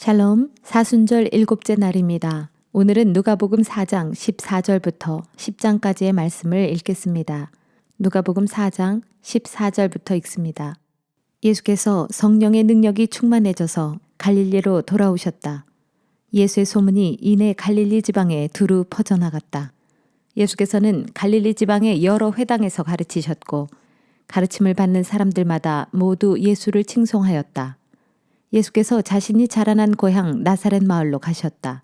샬롬, 사순절 일곱째 날입니다. 오늘은 누가복음 4장 14절부터 10장까지의 말씀을 읽겠습니다. 누가복음 4장 14절부터 읽습니다. 예수께서 성령의 능력이 충만해져서 갈릴리로 돌아오셨다. 예수의 소문이 이내 갈릴리 지방에 두루 퍼져나갔다. 예수께서는 갈릴리 지방의 여러 회당에서 가르치셨고 가르침을 받는 사람들마다 모두 예수를 칭송하였다. 예수께서 자신이 자라난 고향 나사렛 마을로 가셨다.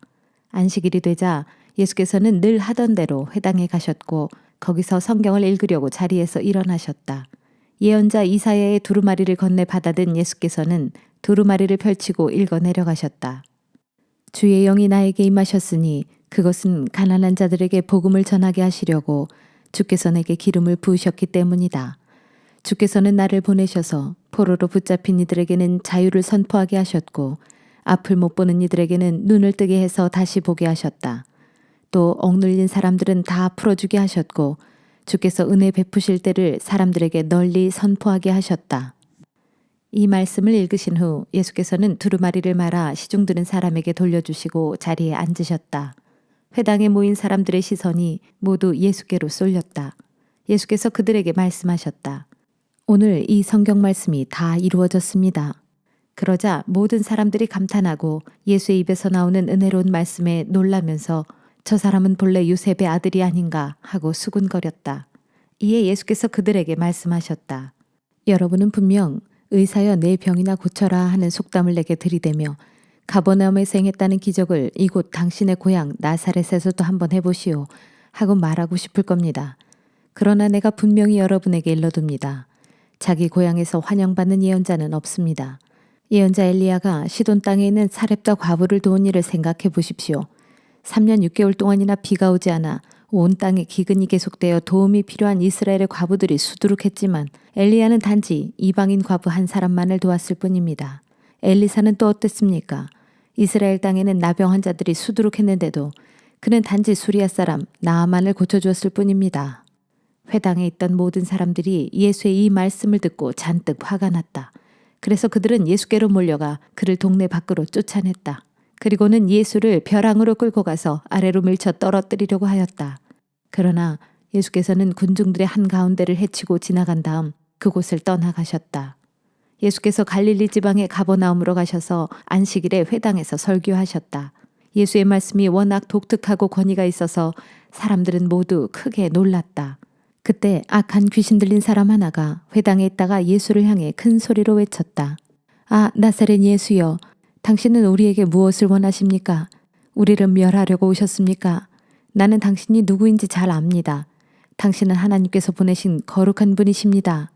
안식일이 되자 예수께서는 늘 하던 대로 회당에 가셨고 거기서 성경을 읽으려고 자리에서 일어나셨다. 예언자 이사야의 두루마리를 건네 받아든 예수께서는 두루마리를 펼치고 읽어 내려가셨다. 주의 영이 나에게 임하셨으니 그것은 가난한 자들에게 복음을 전하게 하시려고 주께서 내게 기름을 부으셨기 때문이다. 주께서는 나를 보내셔서 포로로 붙잡힌 이들에게는 자유를 선포하게 하셨고 앞을 못 보는 이들에게는 눈을 뜨게 해서 다시 보게 하셨다. 또 억눌린 사람들은 다 풀어주게 하셨고 주께서 은혜 베푸실 때를 사람들에게 널리 선포하게 하셨다. 이 말씀을 읽으신 후 예수께서는 두루마리를 말아 시중 드는 사람에게 돌려주시고 자리에 앉으셨다. 회당에 모인 사람들의 시선이 모두 예수께로 쏠렸다. 예수께서 그들에게 말씀하셨다. 오늘 이 성경 말씀이 다 이루어졌습니다. 그러자 모든 사람들이 감탄하고 예수의 입에서 나오는 은혜로운 말씀에 놀라면서 저 사람은 본래 요셉의 아들이 아닌가 하고 수군거렸다. 이에 예수께서 그들에게 말씀하셨다. 여러분은 분명 의사여 내 병이나 고쳐라 하는 속담을 내게 들이대며 가버나움에서 행했다는 기적을 이곳 당신의 고향 나사렛에서도 한번 해보시오 하고 말하고 싶을 겁니다. 그러나 내가 분명히 여러분에게 일러둡니다. 자기 고향에서 환영받는 예언자는 없습니다. 예언자 엘리야가 시돈 땅에 있는 사렙과 과부를 도운 일을 생각해 보십시오. 3년 6개월 동안이나 비가 오지 않아 온 땅에 기근이 계속되어 도움이 필요한 이스라엘의 과부들이 수두룩했지만 엘리야는 단지 이방인 과부 한 사람만을 도왔을 뿐입니다. 엘리사는 또 어땠습니까? 이스라엘 땅에는 나병 환자들이 수두룩했는데도 그는 단지 수리아 사람 나아만을 고쳐주었을 뿐입니다. 회당에 있던 모든 사람들이 예수의 이 말씀을 듣고 잔뜩 화가 났다. 그래서 그들은 예수께로 몰려가 그를 동네 밖으로 쫓아냈다. 그리고는 예수를 벼랑으로 끌고 가서 아래로 밀쳐 떨어뜨리려고 하였다. 그러나 예수께서는 군중들의 한가운데를 헤치고 지나간 다음 그곳을 떠나가셨다. 예수께서 갈릴리 지방의 가버나움으로 가셔서 안식일에 회당에서 설교하셨다. 예수의 말씀이 워낙 독특하고 권위가 있어서 사람들은 모두 크게 놀랐다. 그때 악한 귀신 들린 사람 하나가 회당에 있다가 예수를 향해 큰 소리로 외쳤다. 아, 나사렛 예수여, 당신은 우리에게 무엇을 원하십니까? 우리를 멸하려고 오셨습니까? 나는 당신이 누구인지 잘 압니다. 당신은 하나님께서 보내신 거룩한 분이십니다.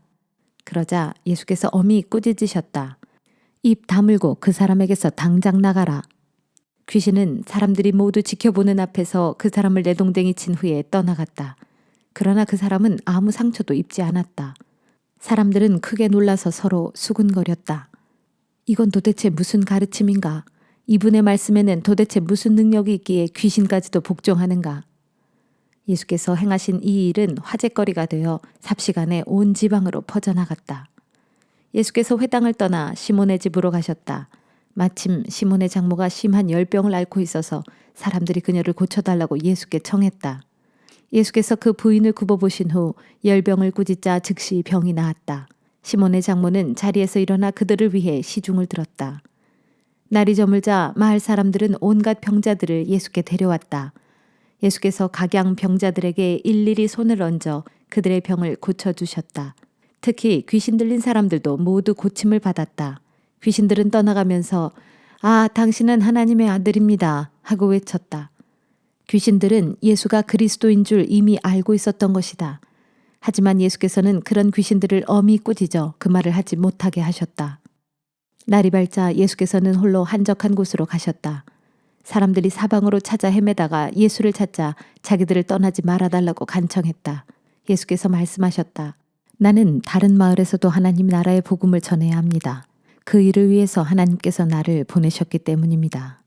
그러자 예수께서 엄히 꾸짖으셨다. 입 다물고 그 사람에게서 당장 나가라. 귀신은 사람들이 모두 지켜보는 앞에서 그 사람을 내동댕이 친 후에 떠나갔다. 그러나 그 사람은 아무 상처도 입지 않았다. 사람들은 크게 놀라서 서로 수군거렸다. 이건 도대체 무슨 가르침인가? 이분의 말씀에는 도대체 무슨 능력이 있기에 귀신까지도 복종하는가? 예수께서 행하신 이 일은 화제거리가 되어 삽시간에 온 지방으로 퍼져나갔다. 예수께서 회당을 떠나 시몬의 집으로 가셨다. 마침 시몬의 장모가 심한 열병을 앓고 있어서 사람들이 그녀를 고쳐달라고 예수께 청했다. 예수께서 그 부인을 굽어보신 후 열병을 꾸짖자 즉시 병이 나았다. 시몬의 장모는 자리에서 일어나 그들을 위해 시중을 들었다. 날이 저물자 마을 사람들은 온갖 병자들을 예수께 데려왔다. 예수께서 각양 병자들에게 일일이 손을 얹어 그들의 병을 고쳐주셨다. 특히 귀신 들린 사람들도 모두 고침을 받았다. 귀신들은 떠나가면서 아, 당신은 하나님의 아들입니다 하고 외쳤다. 귀신들은 예수가 그리스도인 줄 이미 알고 있었던 것이다. 하지만 예수께서는 그런 귀신들을 엄히 꾸짖어 그 말을 하지 못하게 하셨다. 날이 밝자 예수께서는 홀로 한적한 곳으로 가셨다. 사람들이 사방으로 찾아 헤매다가 예수를 찾자 자기들을 떠나지 말아달라고 간청했다. 예수께서 말씀하셨다. 나는 다른 마을에서도 하나님 나라의 복음을 전해야 합니다. 그 일을 위해서 하나님께서 나를 보내셨기 때문입니다.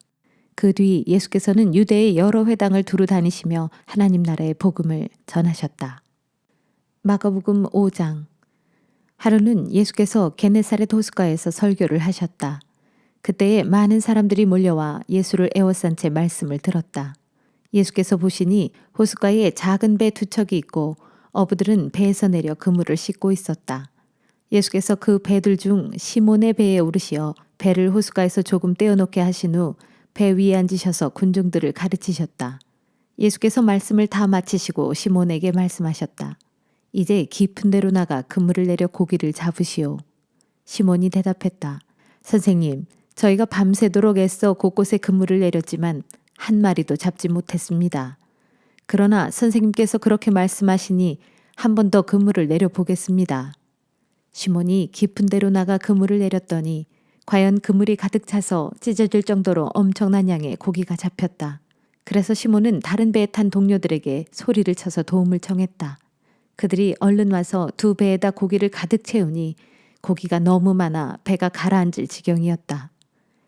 그 뒤 예수께서는 유대의 여러 회당을 두루 다니시며 하나님 나라의 복음을 전하셨다. 마가복음 5장. 하루는 예수께서 게네사렛 호숫가에서 설교를 하셨다. 그때에 많은 사람들이 몰려와 예수를 에워싼 채 말씀을 들었다. 예수께서 보시니 호숫가에 작은 배 두 척이 있고 어부들은 배에서 내려 그물을 씻고 있었다. 예수께서 그 배들 중 시몬의 배에 오르시어 배를 호숫가에서 조금 떼어놓게 하신 후 배 위에 앉으셔서 군중들을 가르치셨다. 예수께서 말씀을 다 마치시고 시몬에게 말씀하셨다. 이제 깊은 데로 나가 그물을 내려 고기를 잡으시오. 시몬이 대답했다. 선생님, 저희가 밤새도록 애써 곳곳에 그물을 내렸지만 한 마리도 잡지 못했습니다. 그러나 선생님께서 그렇게 말씀하시니 한 번 더 그물을 내려보겠습니다. 시몬이 깊은 데로 나가 그물을 내렸더니 과연 그물이 가득 차서 찢어질 정도로 엄청난 양의 고기가 잡혔다. 그래서 시몬은 다른 배에 탄 동료들에게 소리를 쳐서 도움을 청했다. 그들이 얼른 와서 두 배에다 고기를 가득 채우니 고기가 너무 많아 배가 가라앉을 지경이었다.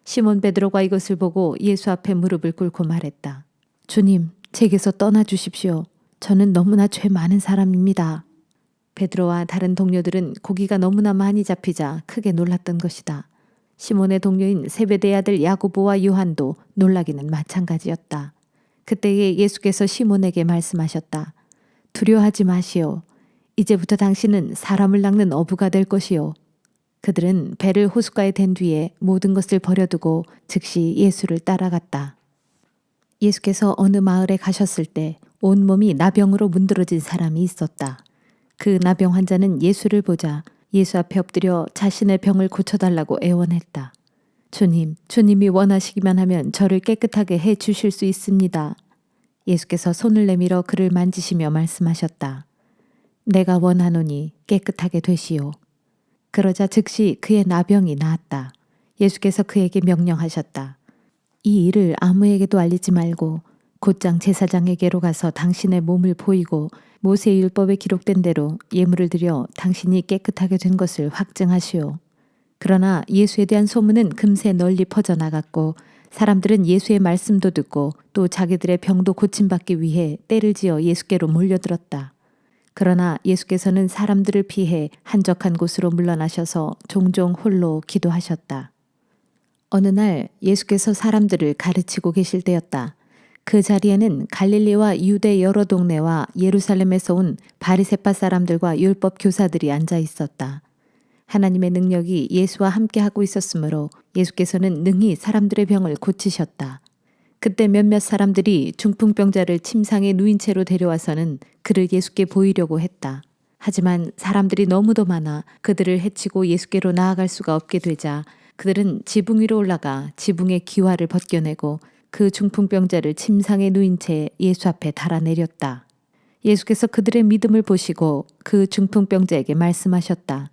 시몬 베드로가 이것을 보고 예수 앞에 무릎을 꿇고 말했다. 주님, 제게서 떠나 주십시오. 저는 너무나 죄 많은 사람입니다. 베드로와 다른 동료들은 고기가 너무나 많이 잡히자 크게 놀랐던 것이다. 시몬의 동료인 세베대의 아들 야고보와 요한도 놀라기는 마찬가지였다. 그때에 예수께서 시몬에게 말씀하셨다. 두려워하지 마시오. 이제부터 당신은 사람을 낚는 어부가 될 것이요. 그들은 배를 호숫가에 댄 뒤에 모든 것을 버려두고 즉시 예수를 따라갔다. 예수께서 어느 마을에 가셨을 때 온몸이 나병으로 문드러진 사람이 있었다. 그 나병 환자는 예수를 보자 예수 앞에 엎드려 자신의 병을 고쳐달라고 애원했다. 주님, 주님이 원하시기만 하면 저를 깨끗하게 해 주실 수 있습니다. 예수께서 손을 내밀어 그를 만지시며 말씀하셨다. 내가 원하노니 깨끗하게 되시오. 그러자 즉시 그의 나병이 나았다. 예수께서 그에게 명령하셨다. 이 일을 아무에게도 알리지 말고 곧장 제사장에게로 가서 당신의 몸을 보이고 모세의 율법에 기록된 대로 예물을 드려 당신이 깨끗하게 된 것을 확증하시오. 그러나 예수에 대한 소문은 금세 널리 퍼져나갔고 사람들은 예수의 말씀도 듣고 또 자기들의 병도 고침받기 위해 때를 지어 예수께로 몰려들었다. 그러나 예수께서는 사람들을 피해 한적한 곳으로 물러나셔서 종종 홀로 기도하셨다. 어느 날 예수께서 사람들을 가르치고 계실 때였다. 그 자리에는 갈릴리와 유대 여러 동네와 예루살렘에서 온 바리새파 사람들과 율법 교사들이 앉아 있었다. 하나님의 능력이 예수와 함께하고 있었으므로 예수께서는 능히 사람들의 병을 고치셨다. 그때 몇몇 사람들이 중풍병자를 침상에 누인 채로 데려와서는 그를 예수께 보이려고 했다. 하지만 사람들이 너무도 많아 그들을 해치고 예수께로 나아갈 수가 없게 되자 그들은 지붕 위로 올라가 지붕의 기와를 벗겨내고 그 중풍병자를 침상에 누인 채 예수 앞에 달아내렸다. 예수께서 그들의 믿음을 보시고 그 중풍병자에게 말씀하셨다.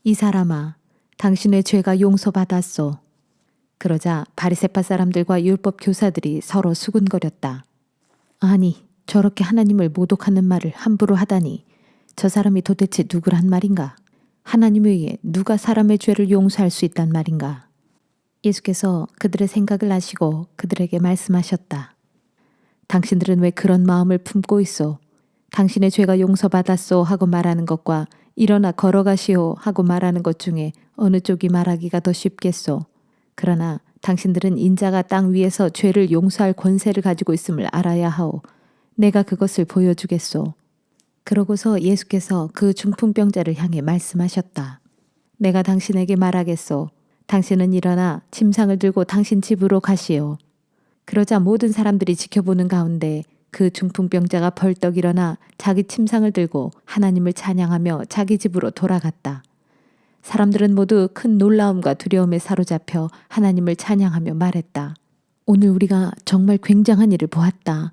이 사람아, 당신의 죄가 용서받았소. 그러자 바리새파 사람들과 율법 교사들이 서로 수군거렸다. 아니, 저렇게 하나님을 모독하는 말을 함부로 하다니 저 사람이 도대체 누구란 말인가? 하나님 외에 누가 사람의 죄를 용서할 수 있단 말인가? 예수께서 그들의 생각을 아시고 그들에게 말씀하셨다. 당신들은 왜 그런 마음을 품고 있소? 당신의 죄가 용서받았소 하고 말하는 것과 일어나 걸어가시오 하고 말하는 것 중에 어느 쪽이 말하기가 더 쉽겠소? 그러나 당신들은 인자가 땅 위에서 죄를 용서할 권세를 가지고 있음을 알아야 하오. 내가 그것을 보여주겠소. 그러고서 예수께서 그 중풍병자를 향해 말씀하셨다. 내가 당신에게 말하겠소. 당신은 일어나 침상을 들고 당신 집으로 가시오. 그러자 모든 사람들이 지켜보는 가운데 그 중풍병자가 벌떡 일어나 자기 침상을 들고 하나님을 찬양하며 자기 집으로 돌아갔다. 사람들은 모두 큰 놀라움과 두려움에 사로잡혀 하나님을 찬양하며 말했다. 오늘 우리가 정말 굉장한 일을 보았다.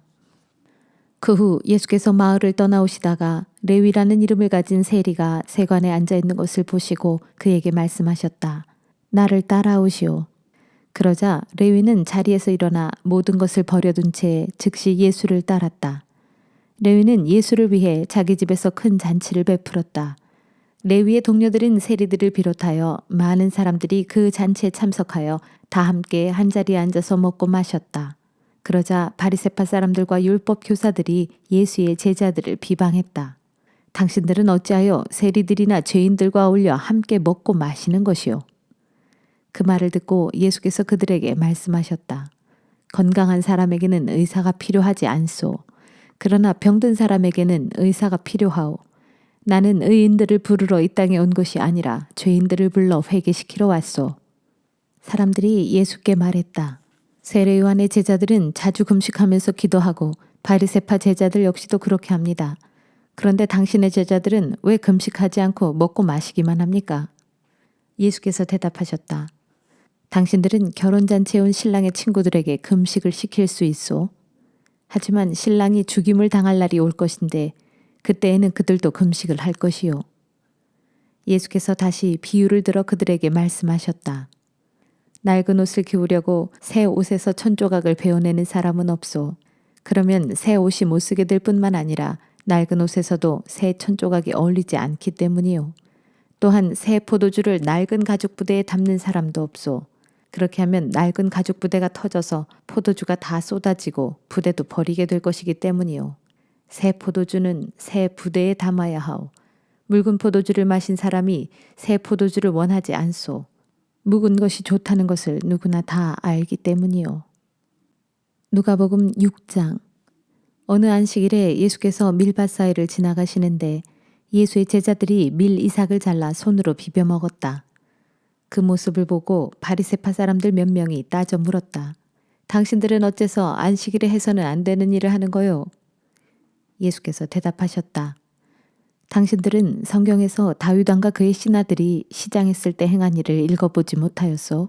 그 후 예수께서 마을을 떠나오시다가 레위라는 이름을 가진 세리가 세관에 앉아있는 것을 보시고 그에게 말씀하셨다. 나를 따라오시오. 그러자 레위는 자리에서 일어나 모든 것을 버려둔 채 즉시 예수를 따랐다. 레위는 예수를 위해 자기 집에서 큰 잔치를 베풀었다. 레위의 동료들인 세리들을 비롯하여 많은 사람들이 그 잔치에 참석하여 다 함께 한자리에 앉아서 먹고 마셨다. 그러자 바리새파 사람들과 율법 교사들이 예수의 제자들을 비방했다. 당신들은 어찌하여 세리들이나 죄인들과 어울려 함께 먹고 마시는 것이요? 그 말을 듣고 예수께서 그들에게 말씀하셨다. 건강한 사람에게는 의사가 필요하지 않소. 그러나 병든 사람에게는 의사가 필요하오. 나는 의인들을 부르러 이 땅에 온 것이 아니라 죄인들을 불러 회개시키러 왔소. 사람들이 예수께 말했다. 세례 요한의 제자들은 자주 금식하면서 기도하고 바리새파 제자들 역시도 그렇게 합니다. 그런데 당신의 제자들은 왜 금식하지 않고 먹고 마시기만 합니까? 예수께서 대답하셨다. 당신들은 결혼잔치에 온 신랑의 친구들에게 금식을 시킬 수 있소. 하지만 신랑이 죽임을 당할 날이 올 것인데 그때에는 그들도 금식을 할 것이요. 예수께서 다시 비유를 들어 그들에게 말씀하셨다. 낡은 옷을 기우려고 새 옷에서 천조각을 베어내는 사람은 없소. 그러면 새 옷이 못 쓰게 될 뿐만 아니라 낡은 옷에서도 새 천조각이 어울리지 않기 때문이요. 또한 새 포도주를 낡은 가죽 부대에 담는 사람도 없소. 그렇게 하면 낡은 가죽 부대가 터져서 포도주가 다 쏟아지고 부대도 버리게 될 것이기 때문이요. 새 포도주는 새 부대에 담아야 하오. 묽은 포도주를 마신 사람이 새 포도주를 원하지 않소. 묵은 것이 좋다는 것을 누구나 다 알기 때문이요. 누가복음 6장. 어느 안식일에 예수께서 밀밭 사이를 지나가시는데 예수의 제자들이 밀 이삭을 잘라 손으로 비벼 먹었다. 그 모습을 보고 바리새파 사람들 몇 명이 따져 물었다. 당신들은 어째서 안식일에 해서는 안 되는 일을 하는 거요? 예수께서 대답하셨다. 당신들은 성경에서 다윗 왕과 그의 신하들이 시장했을 때 행한 일을 읽어보지 못하였소?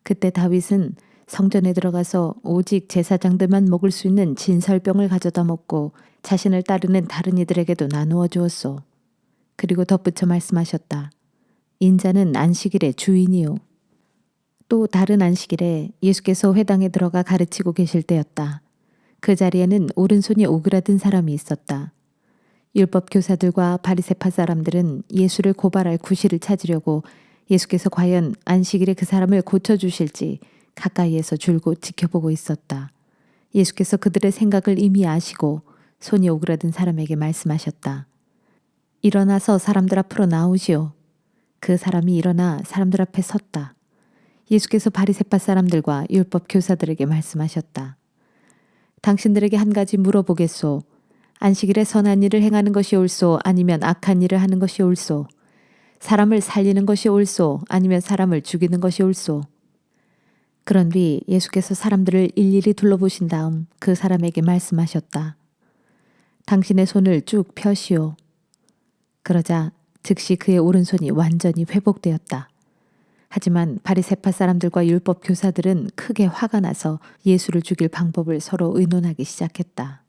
그때 다윗은 성전에 들어가서 오직 제사장들만 먹을 수 있는 진설병을 가져다 먹고 자신을 따르는 다른 이들에게도 나누어 주었소. 그리고 덧붙여 말씀하셨다. 인자는 안식일의 주인이요. 또 다른 안식일에 예수께서 회당에 들어가 가르치고 계실 때였다. 그 자리에는 오른손이 오그라든 사람이 있었다. 율법 교사들과 바리새파 사람들은 예수를 고발할 구실을 찾으려고 예수께서 과연 안식일에 그 사람을 고쳐주실지 가까이에서 줄곧 지켜보고 있었다. 예수께서 그들의 생각을 이미 아시고 손이 오그라든 사람에게 말씀하셨다. 일어나서 사람들 앞으로 나오시오. 그 사람이 일어나 사람들 앞에 섰다. 예수께서 바리새파 사람들과 율법 교사들에게 말씀하셨다. 당신들에게 한 가지 물어보겠소. 안식일에 선한 일을 행하는 것이 옳소 아니면 악한 일을 하는 것이 옳소? 사람을 살리는 것이 옳소 아니면 사람을 죽이는 것이 옳소? 그런 뒤 예수께서 사람들을 일일이 둘러보신 다음 그 사람에게 말씀하셨다. 당신의 손을 쭉 펴시오. 그러자 즉시 그의 오른손이 완전히 회복되었다. 하지만 바리새파 사람들과 율법 교사들은 크게 화가 나서 예수를 죽일 방법을 서로 의논하기 시작했다.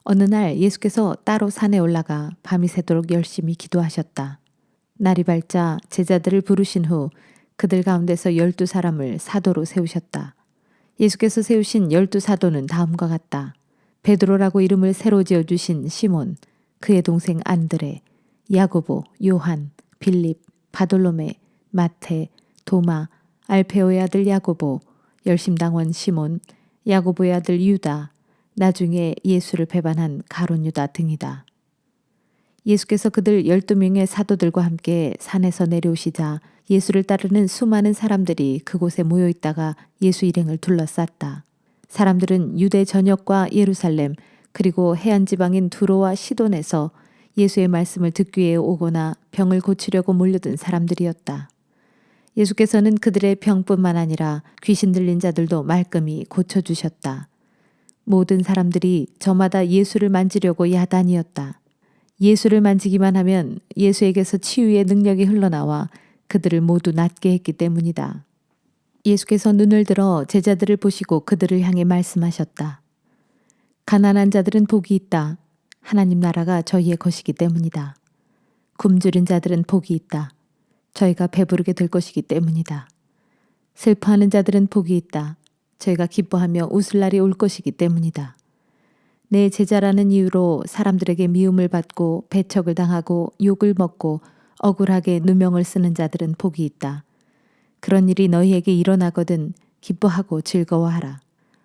어느 날 예수께서 따로 산에 올라가 밤이 새도록 열심히 기도하셨다. 날이 밝자 제자들을 부르신 후 그들 가운데서 12사람을 사도로 세우셨다. 예수께서 세우신 12사도는 다음과 같다. 베드로라고 이름을 새로 지어주신 시몬, 그의 동생 안드레, 야고보, 요한, 빌립, 바돌로메, 마태, 도마, 알페오의 아들 야고보, 열심당원 시몬, 야고보의 아들 유다, 나중에 예수를 배반한 가룟 유다 등이다. 예수께서 그들 12명의 사도들과 함께 산에서 내려오시자 예수를 따르는 수많은 사람들이 그곳에 모여 있다가 예수 일행을 둘러쌌다. 사람들은 유대 전역과 예루살렘 그리고 해안 지방인 두로와 시돈에서 예수의 말씀을 듣기 위해 오거나 병을 고치려고 몰려든 사람들이었다. 예수께서는 그들의 병뿐만 아니라 귀신 들린 자들도 말끔히 고쳐주셨다. 모든 사람들이 저마다 예수를 만지려고 야단이었다. 예수를 만지기만 하면 예수에게서 치유의 능력이 흘러나와 그들을 모두 낫게 했기 때문이다. 예수께서 눈을 들어 제자들을 보시고 그들을 향해 말씀하셨다. 가난한 자들은 복이 있다. 하나님 나라가 저희의 것이기 때문이다. 굶주린 자들은 복이 있다. 저희가 배부르게 될 것이기 때문이다. 슬퍼하는 자들은 복이 있다. 저희가 기뻐하며 웃을 날이 올 것이기 때문이다. 내 제자라는 이유로 사람들에게 미움을 받고 배척을 당하고 욕을 먹고 억울하게 누명을 쓰는 자들은 복이 있다. 그런 일이 너희에게 일어나거든 기뻐하고 즐거워하라.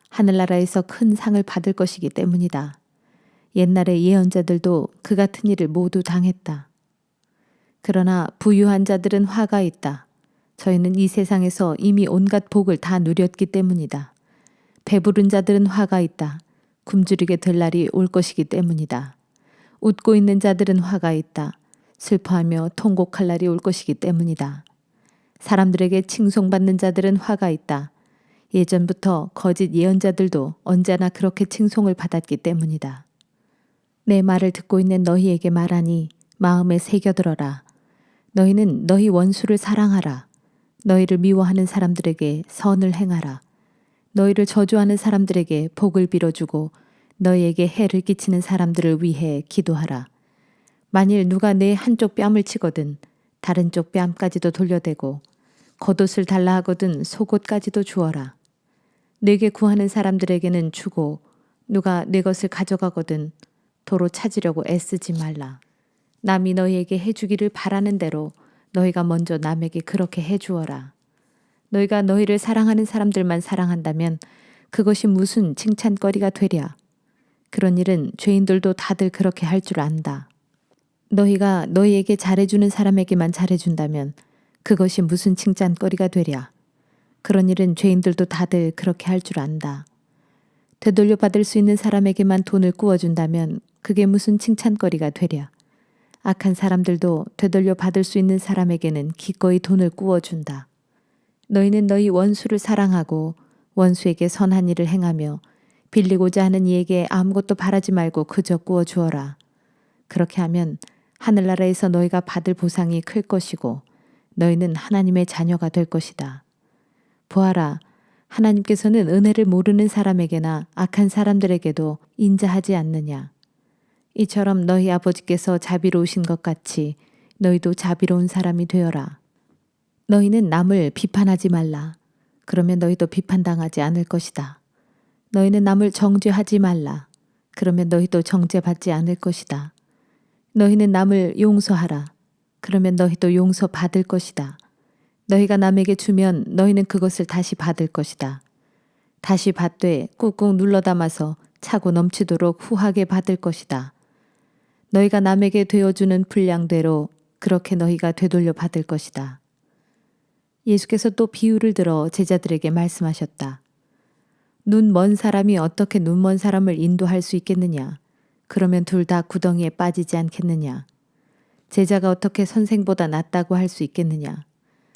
하늘나라에서 큰 상을 받을 것이기 때문이다. 옛날의 예언자들도 그 같은 일을 모두 당했다. 그러나 부유한 자들은 화가 있다. 저희는 이 세상에서 이미 온갖 복을 다 누렸기 때문이다. 배부른 자들은 화가 있다. 굶주리게 될 날이 올 것이기 때문이다. 웃고 있는 자들은 화가 있다. 슬퍼하며 통곡할 날이 올 것이기 때문이다. 사람들에게 칭송받는 자들은 화가 있다. 예전부터 거짓 예언자들도 언제나 그렇게 칭송을 받았기 때문이다. 내 말을 듣고 있는 너희에게 말하니 마음에 새겨들어라. 너희는 너희 원수를 사랑하라. 너희를 미워하는 사람들에게 선을 행하라. 너희를 저주하는 사람들에게 복을 빌어주고 너희에게 해를 끼치는 사람들을 위해 기도하라. 만일 누가 내 한쪽 뺨을 치거든 다른 쪽 뺨까지도 돌려대고 겉옷을 달라 하거든 속옷까지도 주어라. 내게 구하는 사람들에게는 주고 누가 내 것을 가져가거든 도로 찾으려고 애쓰지 말라. 남이 너희에게 해주기를 바라는 대로 너희가 먼저 남에게 그렇게 해주어라. 너희가 너희를 사랑하는 사람들만 사랑한다면 그것이 무슨 칭찬거리가 되랴. 그런 일은 죄인들도 다들 그렇게 할 줄 안다. 너희가 너희에게 잘해주는 사람에게만 잘해준다면 그것이 무슨 칭찬거리가 되랴. 그런 일은 죄인들도 다들 그렇게 할 줄 안다. 되돌려 받을 수 있는 사람에게만 돈을 꾸어준다면 그게 무슨 칭찬거리가 되랴. 악한 사람들도 되돌려 받을 수 있는 사람에게는 기꺼이 돈을 꾸어준다. 너희는 너희 원수를 사랑하고 원수에게 선한 일을 행하며 빌리고자 하는 이에게 아무것도 바라지 말고 그저 꾸어주어라. 그렇게 하면 하늘나라에서 너희가 받을 보상이 클 것이고 너희는 하나님의 자녀가 될 것이다. 보아라, 하나님께서는 은혜를 모르는 사람에게나 악한 사람들에게도 인자하지 않느냐. 이처럼 너희 아버지께서 자비로우신 것 같이 너희도 자비로운 사람이 되어라. 너희는 남을 비판하지 말라. 그러면 너희도 비판당하지 않을 것이다. 너희는 남을 정죄하지 말라. 그러면 너희도 정죄받지 않을 것이다. 너희는 남을 용서하라. 그러면 너희도 용서받을 것이다. 너희가 남에게 주면 너희는 그것을 다시 받을 것이다. 다시 받되 꾹꾹 눌러 담아서 차고 넘치도록 후하게 받을 것이다. 너희가 남에게 되어주는 분량대로 그렇게 너희가 되돌려 받을 것이다. 예수께서 또 비유를 들어 제자들에게 말씀하셨다. 눈 먼 사람이 어떻게 눈 먼 사람을 인도할 수 있겠느냐? 그러면 둘 다 구덩이에 빠지지 않겠느냐? 제자가 어떻게 선생보다 낫다고 할 수 있겠느냐?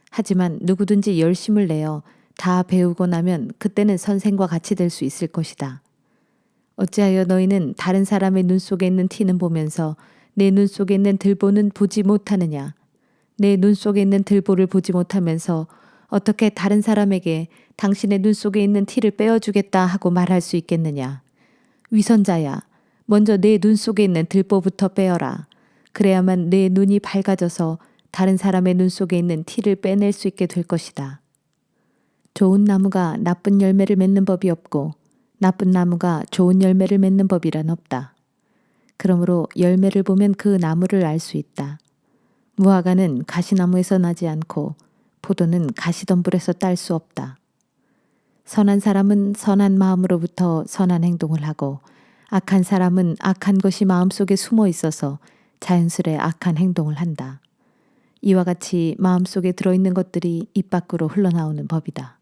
하지만 누구든지 열심을 내어 다 배우고 나면 그때는 선생과 같이 될 수 있을 것이다. 어찌하여 너희는 다른 사람의 눈 속에 있는 티는 보면서 내 눈 속에 있는 들보는 보지 못하느냐? 내 눈 속에 있는 들보를 보지 못하면서 어떻게 다른 사람에게 당신의 눈 속에 있는 티를 빼어주겠다 하고 말할 수 있겠느냐? 위선자야, 먼저 내 눈 속에 있는 들보부터 빼어라. 그래야만 내 눈이 밝아져서 다른 사람의 눈 속에 있는 티를 빼낼 수 있게 될 것이다. 좋은 나무가 나쁜 열매를 맺는 법이 없고 나쁜 나무가 좋은 열매를 맺는 법이란 없다. 그러므로 열매를 보면 그 나무를 알 수 있다. 무화과는 가시나무에서 나지 않고 포도는 가시덤불에서 딸 수 없다. 선한 사람은 선한 마음으로부터 선한 행동을 하고 악한 사람은 악한 것이 마음속에 숨어 있어서 자연스레 악한 행동을 한다. 이와 같이 마음속에 들어있는 것들이 입 밖으로 흘러나오는 법이다.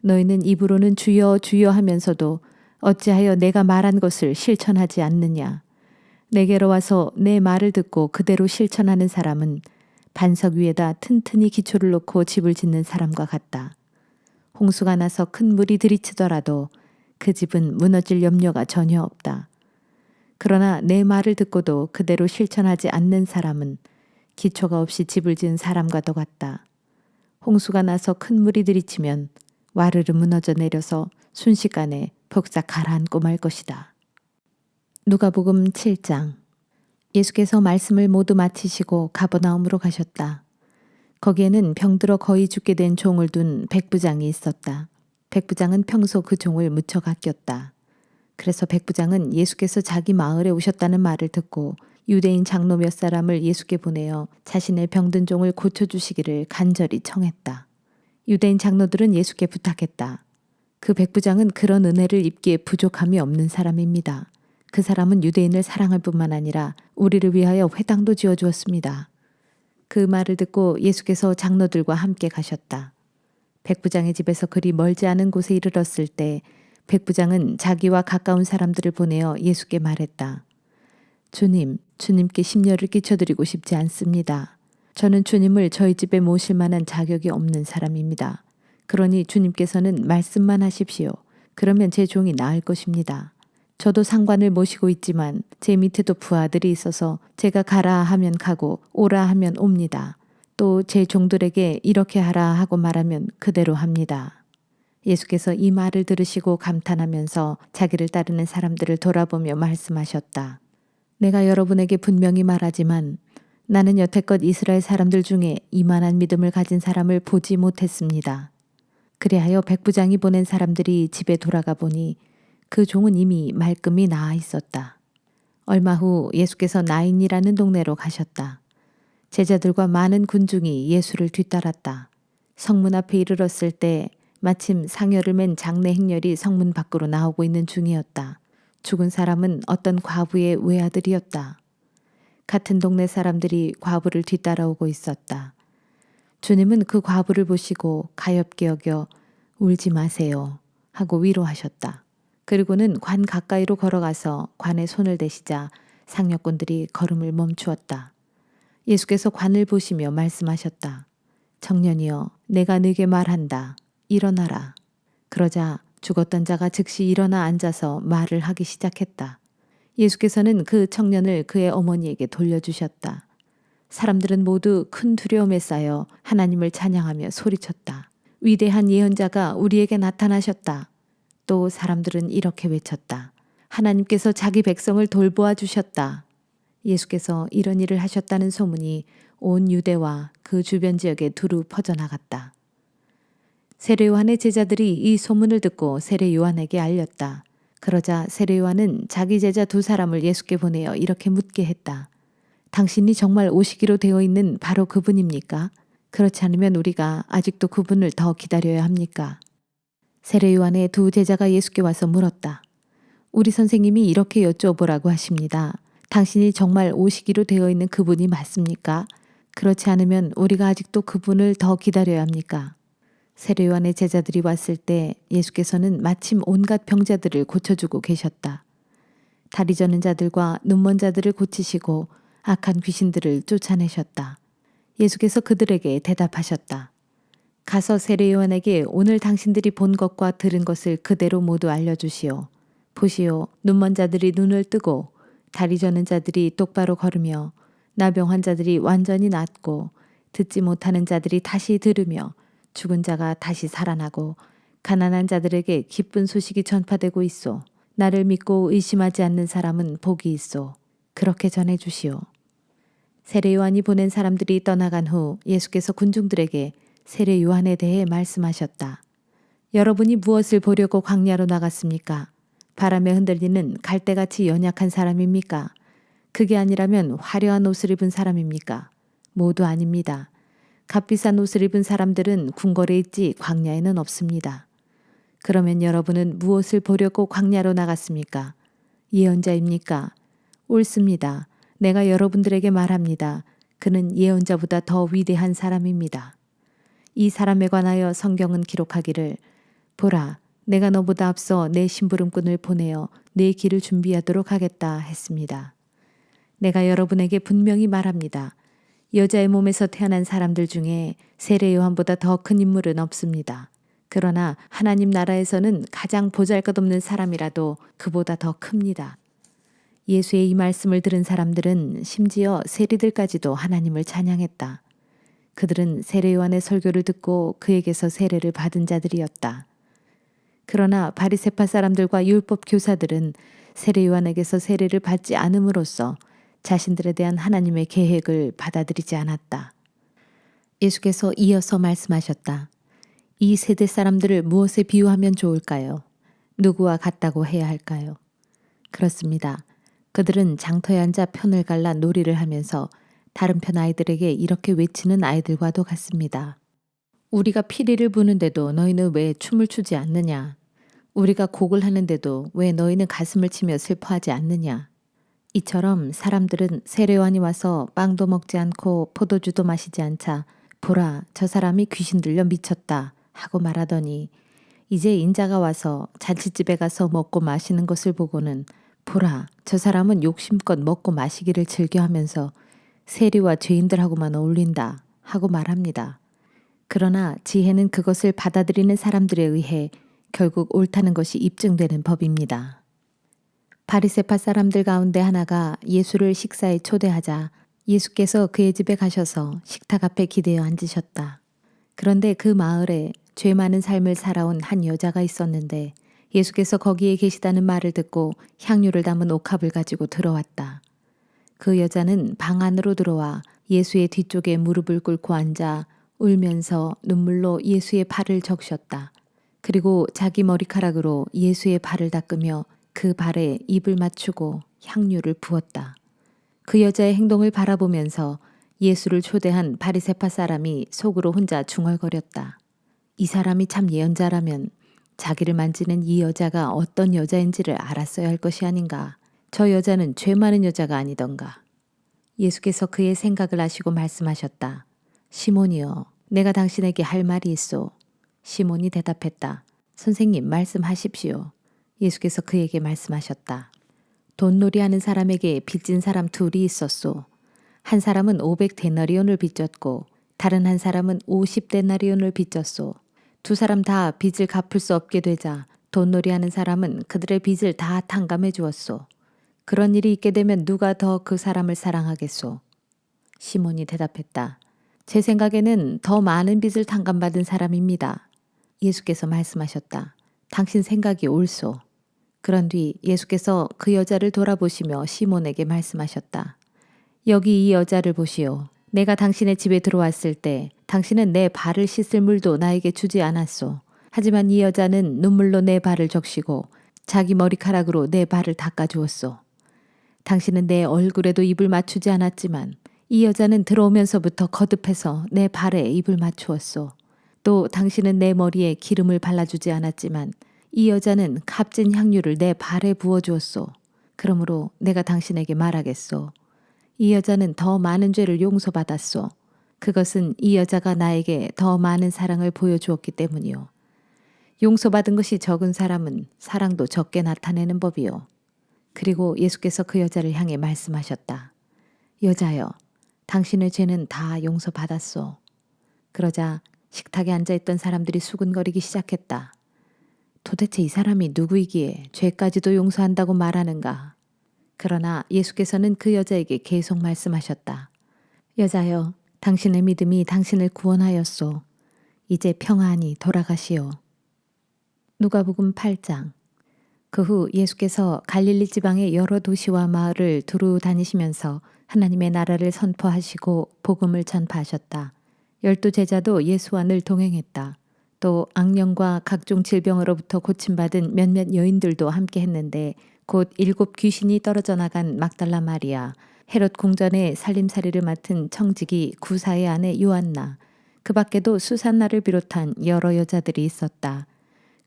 너희는 입으로는 주여 주여 하면서도 어찌하여 내가 말한 것을 실천하지 않느냐. 내게로 와서 내 말을 듣고 그대로 실천하는 사람은 반석 위에다 튼튼히 기초를 놓고 집을 짓는 사람과 같다. 홍수가 나서 큰 물이 들이치더라도 그 집은 무너질 염려가 전혀 없다. 그러나 내 말을 듣고도 그대로 실천하지 않는 사람은 기초가 없이 집을 지은 사람과도 같다. 홍수가 나서 큰 물이 들이치면 와르르 무너져 내려서 순식간에 폭삭 가라앉고 말 것이다. 누가복음 7장. 예수께서 말씀을 모두 마치시고 가버나움으로 가셨다. 거기에는 병들어 거의 죽게 된 종을 둔 백부장이 있었다. 백부장은 평소 그 종을 무척 아꼈다. 그래서 백부장은 예수께서 자기 마을에 오셨다는 말을 듣고 유대인 장로 몇 사람을 예수께 보내어 자신의 병든 종을 고쳐주시기를 간절히 청했다. 유대인 장로들은 예수께 부탁했다. 그 백부장은 그런 은혜를 입기에 부족함이 없는 사람입니다. 그 사람은 유대인을 사랑할 뿐만 아니라 우리를 위하여 회당도 지어주었습니다. 그 말을 듣고 예수께서 장로들과 함께 가셨다. 백부장의 집에서 그리 멀지 않은 곳에 이르렀을 때 백부장은 자기와 가까운 사람들을 보내어 예수께 말했다. 주님, 주님께 심려를 끼쳐드리고 싶지 않습니다. 저는 주님을 저희 집에 모실 만한 자격이 없는 사람입니다. 그러니 주님께서는 말씀만 하십시오. 그러면 제 종이 나을 것입니다. 저도 상관을 모시고 있지만 제 밑에도 부하들이 있어서 제가 가라 하면 가고 오라 하면 옵니다. 또 제 종들에게 이렇게 하라 하고 말하면 그대로 합니다. 예수께서 이 말을 들으시고 감탄하면서 자기를 따르는 사람들을 돌아보며 말씀하셨다. 내가 여러분에게 분명히 말하지만 나는 여태껏 이스라엘 사람들 중에 이만한 믿음을 가진 사람을 보지 못했습니다. 그리하여 백부장이 보낸 사람들이 집에 돌아가 보니 그 종은 이미 말끔히 나아 있었다. 얼마 후 예수께서 나인이라는 동네로 가셨다. 제자들과 많은 군중이 예수를 뒤따랐다. 성문 앞에 이르렀을 때 마침 상여를 맨 장례 행렬이 성문 밖으로 나오고 있는 중이었다. 죽은 사람은 어떤 과부의 외아들이었다. 같은 동네 사람들이 과부를 뒤따라오고 있었다. 주님은 그 과부를 보시고 가엾게 여겨 울지 마세요 하고 위로하셨다. 그리고는 관 가까이로 걸어가서 관에 손을 대시자 상여꾼들이 걸음을 멈추었다. 예수께서 관을 보시며 말씀하셨다. 청년이여, 내가 네게 말한다. 일어나라. 그러자 죽었던 자가 즉시 일어나 앉아서 말을 하기 시작했다. 예수께서는 그 청년을 그의 어머니에게 돌려주셨다. 사람들은 모두 큰 두려움에 쌓여 하나님을 찬양하며 소리쳤다. 위대한 예언자가 우리에게 나타나셨다. 또 사람들은 이렇게 외쳤다. 하나님께서 자기 백성을 돌보아 주셨다. 예수께서 이런 일을 하셨다는 소문이 온 유대와 그 주변 지역에 두루 퍼져나갔다. 세례 요한의 제자들이 이 소문을 듣고 세례 요한에게 알렸다. 그러자 세례 요한은 자기 제자 두 사람을 예수께 보내어 이렇게 묻게 했다. 당신이 정말 오시기로 되어 있는 바로 그분입니까? 그렇지 않으면 우리가 아직도 그분을 더 기다려야 합니까? 세례 요한의 두 제자가 예수께 와서 물었다. 우리 선생님이 이렇게 여쭤보라고 하십니다. 당신이 정말 오시기로 되어 있는 그분이 맞습니까? 그렇지 않으면 우리가 아직도 그분을 더 기다려야 합니까? 세례 요한의 제자들이 왔을 때 예수께서는 마침 온갖 병자들을 고쳐주고 계셨다. 다리 저는 자들과 눈먼 자들을 고치시고 악한 귀신들을 쫓아내셨다. 예수께서 그들에게 대답하셨다. 가서 세례 요한에게 오늘 당신들이 본 것과 들은 것을 그대로 모두 알려주시오. 보시오, 눈먼 자들이 눈을 뜨고 다리 저는 자들이 똑바로 걸으며 나병 환자들이 완전히 낫고 듣지 못하는 자들이 다시 들으며 죽은 자가 다시 살아나고 가난한 자들에게 기쁜 소식이 전파되고 있소. 나를 믿고 의심하지 않는 사람은 복이 있소. 그렇게 전해주시오. 세례 요한이 보낸 사람들이 떠나간 후 예수께서 군중들에게 세례 요한에 대해 말씀하셨다. 여러분이 무엇을 보려고 광야로 나갔습니까? 바람에 흔들리는 갈대같이 연약한 사람입니까? 그게 아니라면 화려한 옷을 입은 사람입니까? 모두 아닙니다. 값비싼 옷을 입은 사람들은 궁궐에 있지 광야에는 없습니다. 그러면 여러분은 무엇을 보려고 광야로 나갔습니까? 예언자입니까? 옳습니다. 내가 여러분들에게 말합니다. 그는 예언자보다 더 위대한 사람입니다. 이 사람에 관하여 성경은 기록하기를 보라, 내가 너보다 앞서 내 심부름꾼을 보내어 내 길을 준비하도록 하겠다 했습니다. 내가 여러분에게 분명히 말합니다. 여자의 몸에서 태어난 사람들 중에 세례 요한보다 더 큰 인물은 없습니다. 그러나 하나님 나라에서는 가장 보잘것없는 사람이라도 그보다 더 큽니다. 예수의 이 말씀을 들은 사람들은 심지어 세리들까지도 하나님을 찬양했다. 그들은 세례 요한의 설교를 듣고 그에게서 세례를 받은 자들이었다. 그러나 바리새파 사람들과 율법 교사들은 세례 요한에게서 세례를 받지 않음으로써 자신들에 대한 하나님의 계획을 받아들이지 않았다. 예수께서 이어서 말씀하셨다. 이 세대 사람들을 무엇에 비유하면 좋을까요? 누구와 같다고 해야 할까요? 그렇습니다. 그들은 장터에 앉아 편을 갈라 놀이를 하면서 다른 편 아이들에게 이렇게 외치는 아이들과도 같습니다. 우리가 피리를 부는데도 너희는 왜 춤을 추지 않느냐? 우리가 곡을 하는데도 왜 너희는 가슴을 치며 슬퍼하지 않느냐? 이처럼 사람들은 세례요한이 와서 빵도 먹지 않고 포도주도 마시지 않자 보라 저 사람이 귀신 들려 미쳤다 하고 말하더니 이제 인자가 와서 잔치집에 가서 먹고 마시는 것을 보고는 보라 저 사람은 욕심껏 먹고 마시기를 즐겨하면서 세리와 죄인들하고만 어울린다 하고 말합니다. 그러나 지혜는 그것을 받아들이는 사람들에 의해 결국 옳다는 것이 입증되는 법입니다. 바리새파 사람들 가운데 하나가 예수를 식사에 초대하자 예수께서 그의 집에 가셔서 식탁 앞에 기대어 앉으셨다. 그런데 그 마을에 죄 많은 삶을 살아온 한 여자가 있었는데 예수께서 거기에 계시다는 말을 듣고 향유를 담은 옥합을 가지고 들어왔다. 그 여자는 방 안으로 들어와 예수의 뒤쪽에 무릎을 꿇고 앉아 울면서 눈물로 예수의 발을 적셨다. 그리고 자기 머리카락으로 예수의 발을 닦으며 그 발에 입을 맞추고 향유를 부었다. 그 여자의 행동을 바라보면서 예수를 초대한 바리새파 사람이 속으로 혼자 중얼거렸다. 이 사람이 참 예언자라면 자기를 만지는 이 여자가 어떤 여자인지를 알았어야 할 것이 아닌가. 저 여자는 죄 많은 여자가 아니던가. 예수께서 그의 생각을 아시고 말씀하셨다. 시몬이여, 내가 당신에게 할 말이 있소. 시몬이 대답했다. 선생님, 말씀하십시오. 예수께서 그에게 말씀하셨다. 돈놀이 하는 사람에게 빚진 사람 둘이 있었소. 한 사람은 500데나리온을 빚졌고 다른 한 사람은 50데나리온을 빚졌소. 두 사람 다 빚을 갚을 수 없게 되자 돈놀이 하는 사람은 그들의 빚을 다 탕감해 주었소. 그런 일이 있게 되면 누가 더 그 사람을 사랑하겠소? 시몬이 대답했다. 제 생각에는 더 많은 빚을 탕감받은 사람입니다. 예수께서 말씀하셨다. 당신 생각이 옳소. 그런 뒤 예수께서 그 여자를 돌아보시며 시몬에게 말씀하셨다. 여기 이 여자를 보시오. 내가 당신의 집에 들어왔을 때 당신은 내 발을 씻을 물도 나에게 주지 않았소. 하지만 이 여자는 눈물로 내 발을 적시고 자기 머리카락으로 내 발을 닦아주었소. 당신은 내 얼굴에도 입을 맞추지 않았지만 이 여자는 들어오면서부터 거듭해서 내 발에 입을 맞추었소. 또 당신은 내 머리에 기름을 발라주지 않았지만 이 여자는 값진 향유를 내 발에 부어주었소. 그러므로 내가 당신에게 말하겠소. 이 여자는 더 많은 죄를 용서받았소. 그것은 이 여자가 나에게 더 많은 사랑을 보여주었기 때문이요. 용서받은 것이 적은 사람은 사랑도 적게 나타내는 법이요. 그리고 예수께서 그 여자를 향해 말씀하셨다. 여자여, 당신의 죄는 다 용서받았소. 그러자 식탁에 앉아있던 사람들이 수군거리기 시작했다. 도대체 이 사람이 누구이기에 죄까지도 용서한다고 말하는가? 그러나 예수께서는 그 여자에게 계속 말씀하셨다. 여자여, 당신의 믿음이 당신을 구원하였소. 이제 평안히 돌아가시오. 누가복음 8장. 그 후 예수께서 갈릴리 지방의 여러 도시와 마을을 두루 다니시면서 하나님의 나라를 선포하시고 복음을 전파하셨다. 12 제자도 예수와 늘 동행했다. 또 악령과 각종 질병으로부터 고침받은 몇몇 여인들도 함께 했는데 곧 7 귀신이 떨어져 나간 막달라 마리아, 헤롯 궁전의 살림살이를 맡은 청지기 구사의 아내 요한나, 그 밖에도 수산나를 비롯한 여러 여자들이 있었다.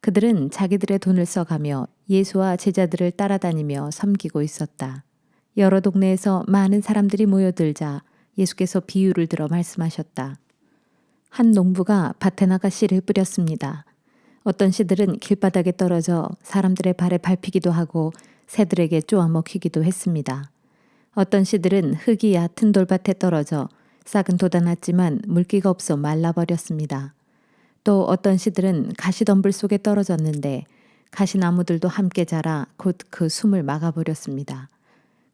그들은 자기들의 돈을 써가며 예수와 제자들을 따라다니며 섬기고 있었다. 여러 동네에서 많은 사람들이 모여들자 예수께서 비유를 들어 말씀하셨다. 한 농부가 밭에 나가 씨를 뿌렸습니다. 어떤 씨들은 길바닥에 떨어져 사람들의 발에 밟히기도 하고 새들에게 쪼아 먹히기도 했습니다. 어떤 씨들은 흙이 얕은 돌밭에 떨어져 싹은 돋아났지만 물기가 없어 말라버렸습니다. 또 어떤 씨들은 가시덤불 속에 떨어졌는데 가시나무들도 함께 자라 곧 그 숨을 막아버렸습니다.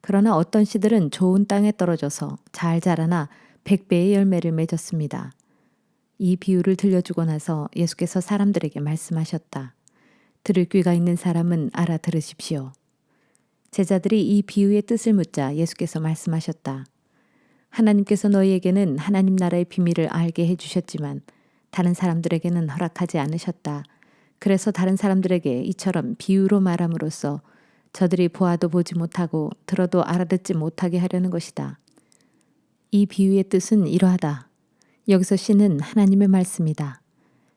그러나 어떤 씨들은 좋은 땅에 떨어져서 잘 자라나 100배의 열매를 맺었습니다. 이 비유를 들려주고 나서 예수께서 사람들에게 말씀하셨다. 들을 귀가 있는 사람은 알아들으십시오. 제자들이 이 비유의 뜻을 묻자 예수께서 말씀하셨다. 하나님께서 너희에게는 하나님 나라의 비밀을 알게 해주셨지만 다른 사람들에게는 허락하지 않으셨다. 그래서 다른 사람들에게 이처럼 비유로 말함으로써 저들이 보아도 보지 못하고 들어도 알아듣지 못하게 하려는 것이다. 이 비유의 뜻은 이러하다. 여기서 씨는 하나님의 말씀이다.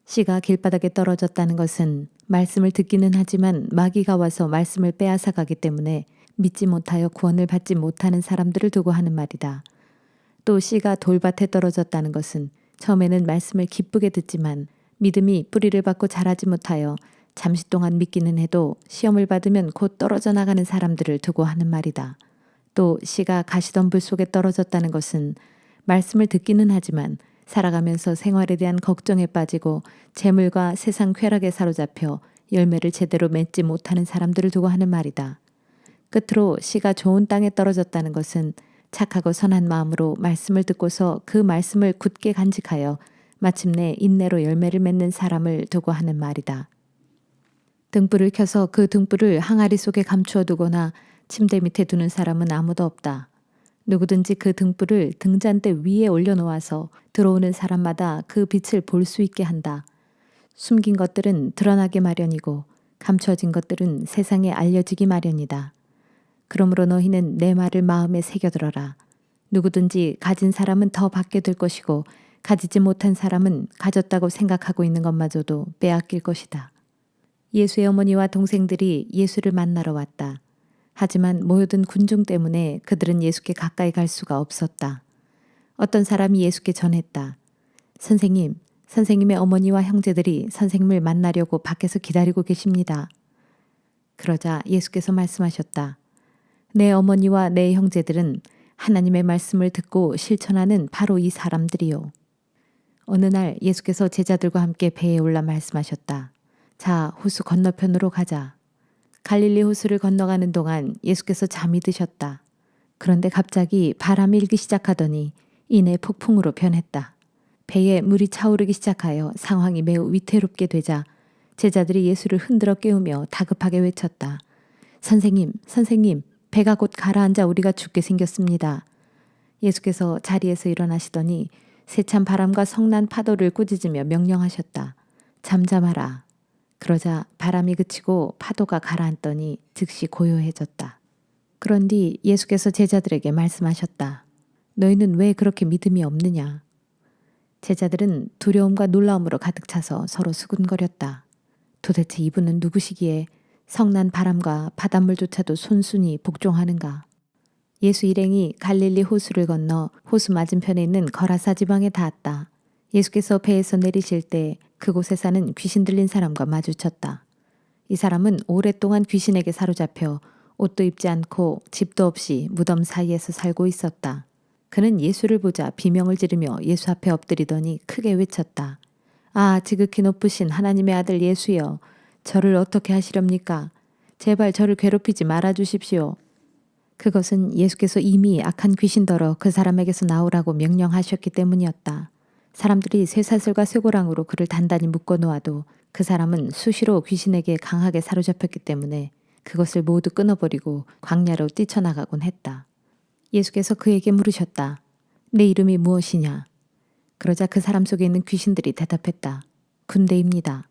씨가 길바닥에 떨어졌다는 것은 말씀을 듣기는 하지만 마귀가 와서 말씀을 빼앗아 가기 때문에 믿지 못하여 구원을 받지 못하는 사람들을 두고 하는 말이다. 또 씨가 돌밭에 떨어졌다는 것은 처음에는 말씀을 기쁘게 듣지만 믿음이 뿌리를 받고 자라지 못하여 잠시 동안 믿기는 해도 시험을 받으면 곧 떨어져 나가는 사람들을 두고 하는 말이다. 또 씨가 가시덤불 속에 떨어졌다는 것은 말씀을 듣기는 하지만 살아가면서 생활에 대한 걱정에 빠지고 재물과 세상 쾌락에 사로잡혀 열매를 제대로 맺지 못하는 사람들을 두고 하는 말이다. 끝으로 씨가 좋은 땅에 떨어졌다는 것은 착하고 선한 마음으로 말씀을 듣고서 그 말씀을 굳게 간직하여 마침내 인내로 열매를 맺는 사람을 두고 하는 말이다. 등불을 켜서 그 등불을 항아리 속에 감추어 두거나 침대 밑에 두는 사람은 아무도 없다. 누구든지 그 등불을 등잔대 위에 올려놓아서 들어오는 사람마다 그 빛을 볼 수 있게 한다. 숨긴 것들은 드러나게 마련이고 감춰진 것들은 세상에 알려지기 마련이다. 그러므로 너희는 내 말을 마음에 새겨들어라. 누구든지 가진 사람은 더 받게 될 것이고 가지지 못한 사람은 가졌다고 생각하고 있는 것마저도 빼앗길 것이다. 예수의 어머니와 동생들이 예수를 만나러 왔다. 하지만 모여든 군중 때문에 그들은 예수께 가까이 갈 수가 없었다. 어떤 사람이 예수께 전했다. 선생님, 선생님의 어머니와 형제들이 선생님을 만나려고 밖에서 기다리고 계십니다. 그러자 예수께서 말씀하셨다. 내 어머니와 내 형제들은 하나님의 말씀을 듣고 실천하는 바로 이 사람들이요. 어느 날 예수께서 제자들과 함께 배에 올라 말씀하셨다. 자, 호수 건너편으로 가자. 갈릴리 호수를 건너가는 동안 예수께서 잠이 드셨다. 그런데 갑자기 바람이 일기 시작하더니 이내 폭풍으로 변했다. 배에 물이 차오르기 시작하여 상황이 매우 위태롭게 되자 제자들이 예수를 흔들어 깨우며 다급하게 외쳤다. 선생님, 선생님, 배가 곧 가라앉아 우리가 죽게 생겼습니다. 예수께서 자리에서 일어나시더니 세찬 바람과 성난 파도를 꾸짖으며 명령하셨다. 잠잠하라. 그러자 바람이 그치고 파도가 가라앉더니 즉시 고요해졌다. 그런 뒤 예수께서 제자들에게 말씀하셨다. 너희는 왜 그렇게 믿음이 없느냐? 제자들은 두려움과 놀라움으로 가득 차서 서로 수군거렸다. 도대체 이분은 누구시기에 성난 바람과 바닷물조차도 손순이 복종하는가? 예수 일행이 갈릴리 호수를 건너 호수 맞은편에 있는 거라사 지방에 닿았다. 예수께서 배에서 내리실 때 그곳에 사는 귀신 들린 사람과 마주쳤다. 이 사람은 오랫동안 귀신에게 사로잡혀 옷도 입지 않고 집도 없이 무덤 사이에서 살고 있었다. 그는 예수를 보자 비명을 지르며 예수 앞에 엎드리더니 크게 외쳤다. 아, 지극히 높으신 하나님의 아들 예수여, 저를 어떻게 하시렵니까? 제발 저를 괴롭히지 말아 주십시오. 그것은 예수께서 이미 악한 귀신더러 그 사람에게서 나오라고 명령하셨기 때문이었다. 사람들이 쇠사슬과 쇠고랑으로 그를 단단히 묶어 놓아도 그 사람은 수시로 귀신에게 강하게 사로잡혔기 때문에 그것을 모두 끊어버리고 광야로 뛰쳐나가곤 했다. 예수께서 그에게 물으셨다. 내 이름이 무엇이냐? 그러자 그 사람 속에 있는 귀신들이 대답했다. 군대입니다.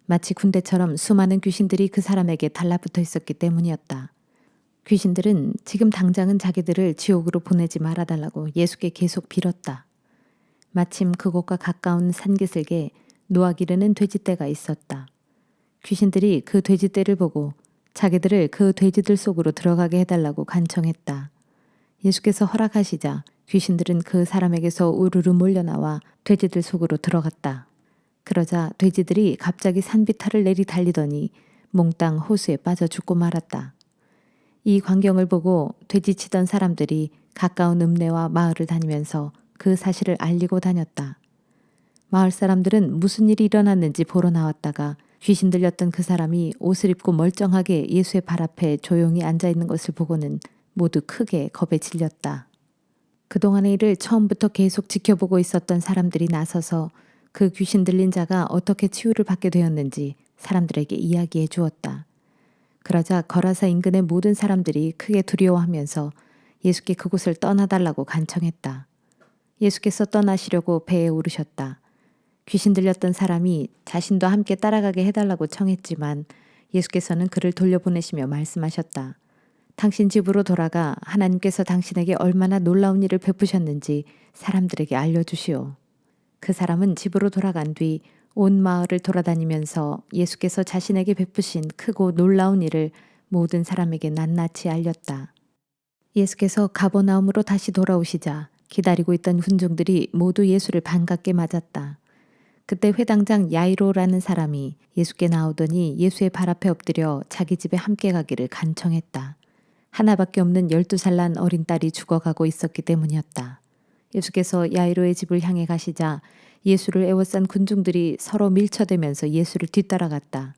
마치 군대처럼 수많은 귀신들이 그 사람에게 달라붙어 있었기 때문이었다. 귀신들은 지금 당장은 자기들을 지옥으로 보내지 말아달라고 예수께 계속 빌었다. 마침 그곳과 가까운 산기슭에 노아 기르는 돼지떼가 있었다. 귀신들이 그 돼지떼를 보고 자기들을 그 돼지들 속으로 들어가게 해달라고 간청했다. 예수께서 허락하시자 귀신들은 그 사람에게서 우르르 몰려나와 돼지들 속으로 들어갔다. 그러자 돼지들이 갑자기 산비탈을 내리 달리더니 몽땅 호수에 빠져 죽고 말았다. 이 광경을 보고 돼지치던 사람들이 가까운 읍내와 마을을 다니면서 그 사실을 알리고 다녔다. 마을 사람들은 무슨 일이 일어났는지 보러 나왔다가 귀신 들렸던 그 사람이 옷을 입고 멀쩡하게 예수의 발 앞에 조용히 앉아있는 것을 보고는 모두 크게 겁에 질렸다. 그동안의 일을 처음부터 계속 지켜보고 있었던 사람들이 나서서 그 귀신 들린 자가 어떻게 치유를 받게 되었는지 사람들에게 이야기해 주었다. 그러자 거라사 인근의 모든 사람들이 크게 두려워하면서 예수께 그곳을 떠나달라고 간청했다. 예수께서 떠나시려고 배에 오르셨다. 귀신 들렸던 사람이 자신도 함께 따라가게 해달라고 청했지만 예수께서는 그를 돌려보내시며 말씀하셨다. 당신 집으로 돌아가 하나님께서 당신에게 얼마나 놀라운 일을 베푸셨는지 사람들에게 알려주시오. 그 사람은 집으로 돌아간 뒤 온 마을을 돌아다니면서 예수께서 자신에게 베푸신 크고 놀라운 일을 모든 사람에게 낱낱이 알렸다. 예수께서 가버나움으로 다시 돌아오시자 기다리고 있던 군중들이 모두 예수를 반갑게 맞았다. 그때 회당장 야이로라는 사람이 예수께 나오더니 예수의 발 앞에 엎드려 자기 집에 함께 가기를 간청했다. 하나밖에 없는 12살 난 어린 딸이 죽어가고 있었기 때문이었다. 예수께서 야이로의 집을 향해 가시자 예수를 애워싼 군중들이 서로 밀쳐대면서 예수를 뒤따라갔다.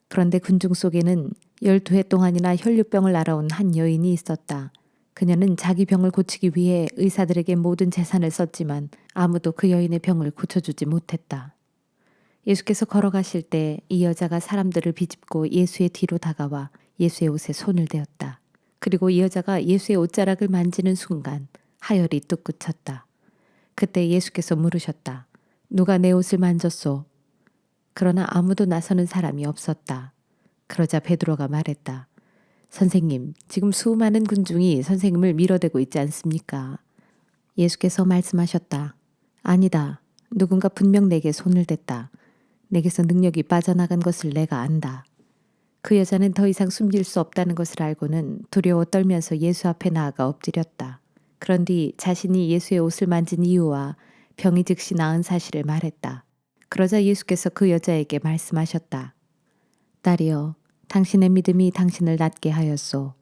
그런데 군중 속에는 12해 동안이나 혈류병을 앓아온 한 여인이 있었다. 그녀는 자기 병을 고치기 위해 의사들에게 모든 재산을 썼지만 아무도 그 여인의 병을 고쳐주지 못했다. 예수께서 걸어가실 때 이 여자가 사람들을 비집고 예수의 뒤로 다가와 예수의 옷에 손을 대었다. 그리고 이 여자가 예수의 옷자락을 만지는 순간 하혈이 뚝 그쳤다. 그때 예수께서 물으셨다. 누가 내 옷을 만졌소? 그러나 아무도 나서는 사람이 없었다. 그러자 베드로가 말했다. 선생님, 지금 수많은 군중이 선생님을 밀어대고 있지 않습니까? 예수께서 말씀하셨다. 아니다. 누군가 분명 내게 손을 댔다. 내게서 능력이 빠져나간 것을 내가 안다. 그 여자는 더 이상 숨길 수 없다는 것을 알고는 두려워 떨면서 예수 앞에 나아가 엎드렸다. 그런 뒤 자신이 예수의 옷을 만진 이유와 병이 즉시 나은 사실을 말했다. 그러자 예수께서 그 여자에게 말씀하셨다. 딸이여, 당신의 믿음이 당신을 낫게 하였소.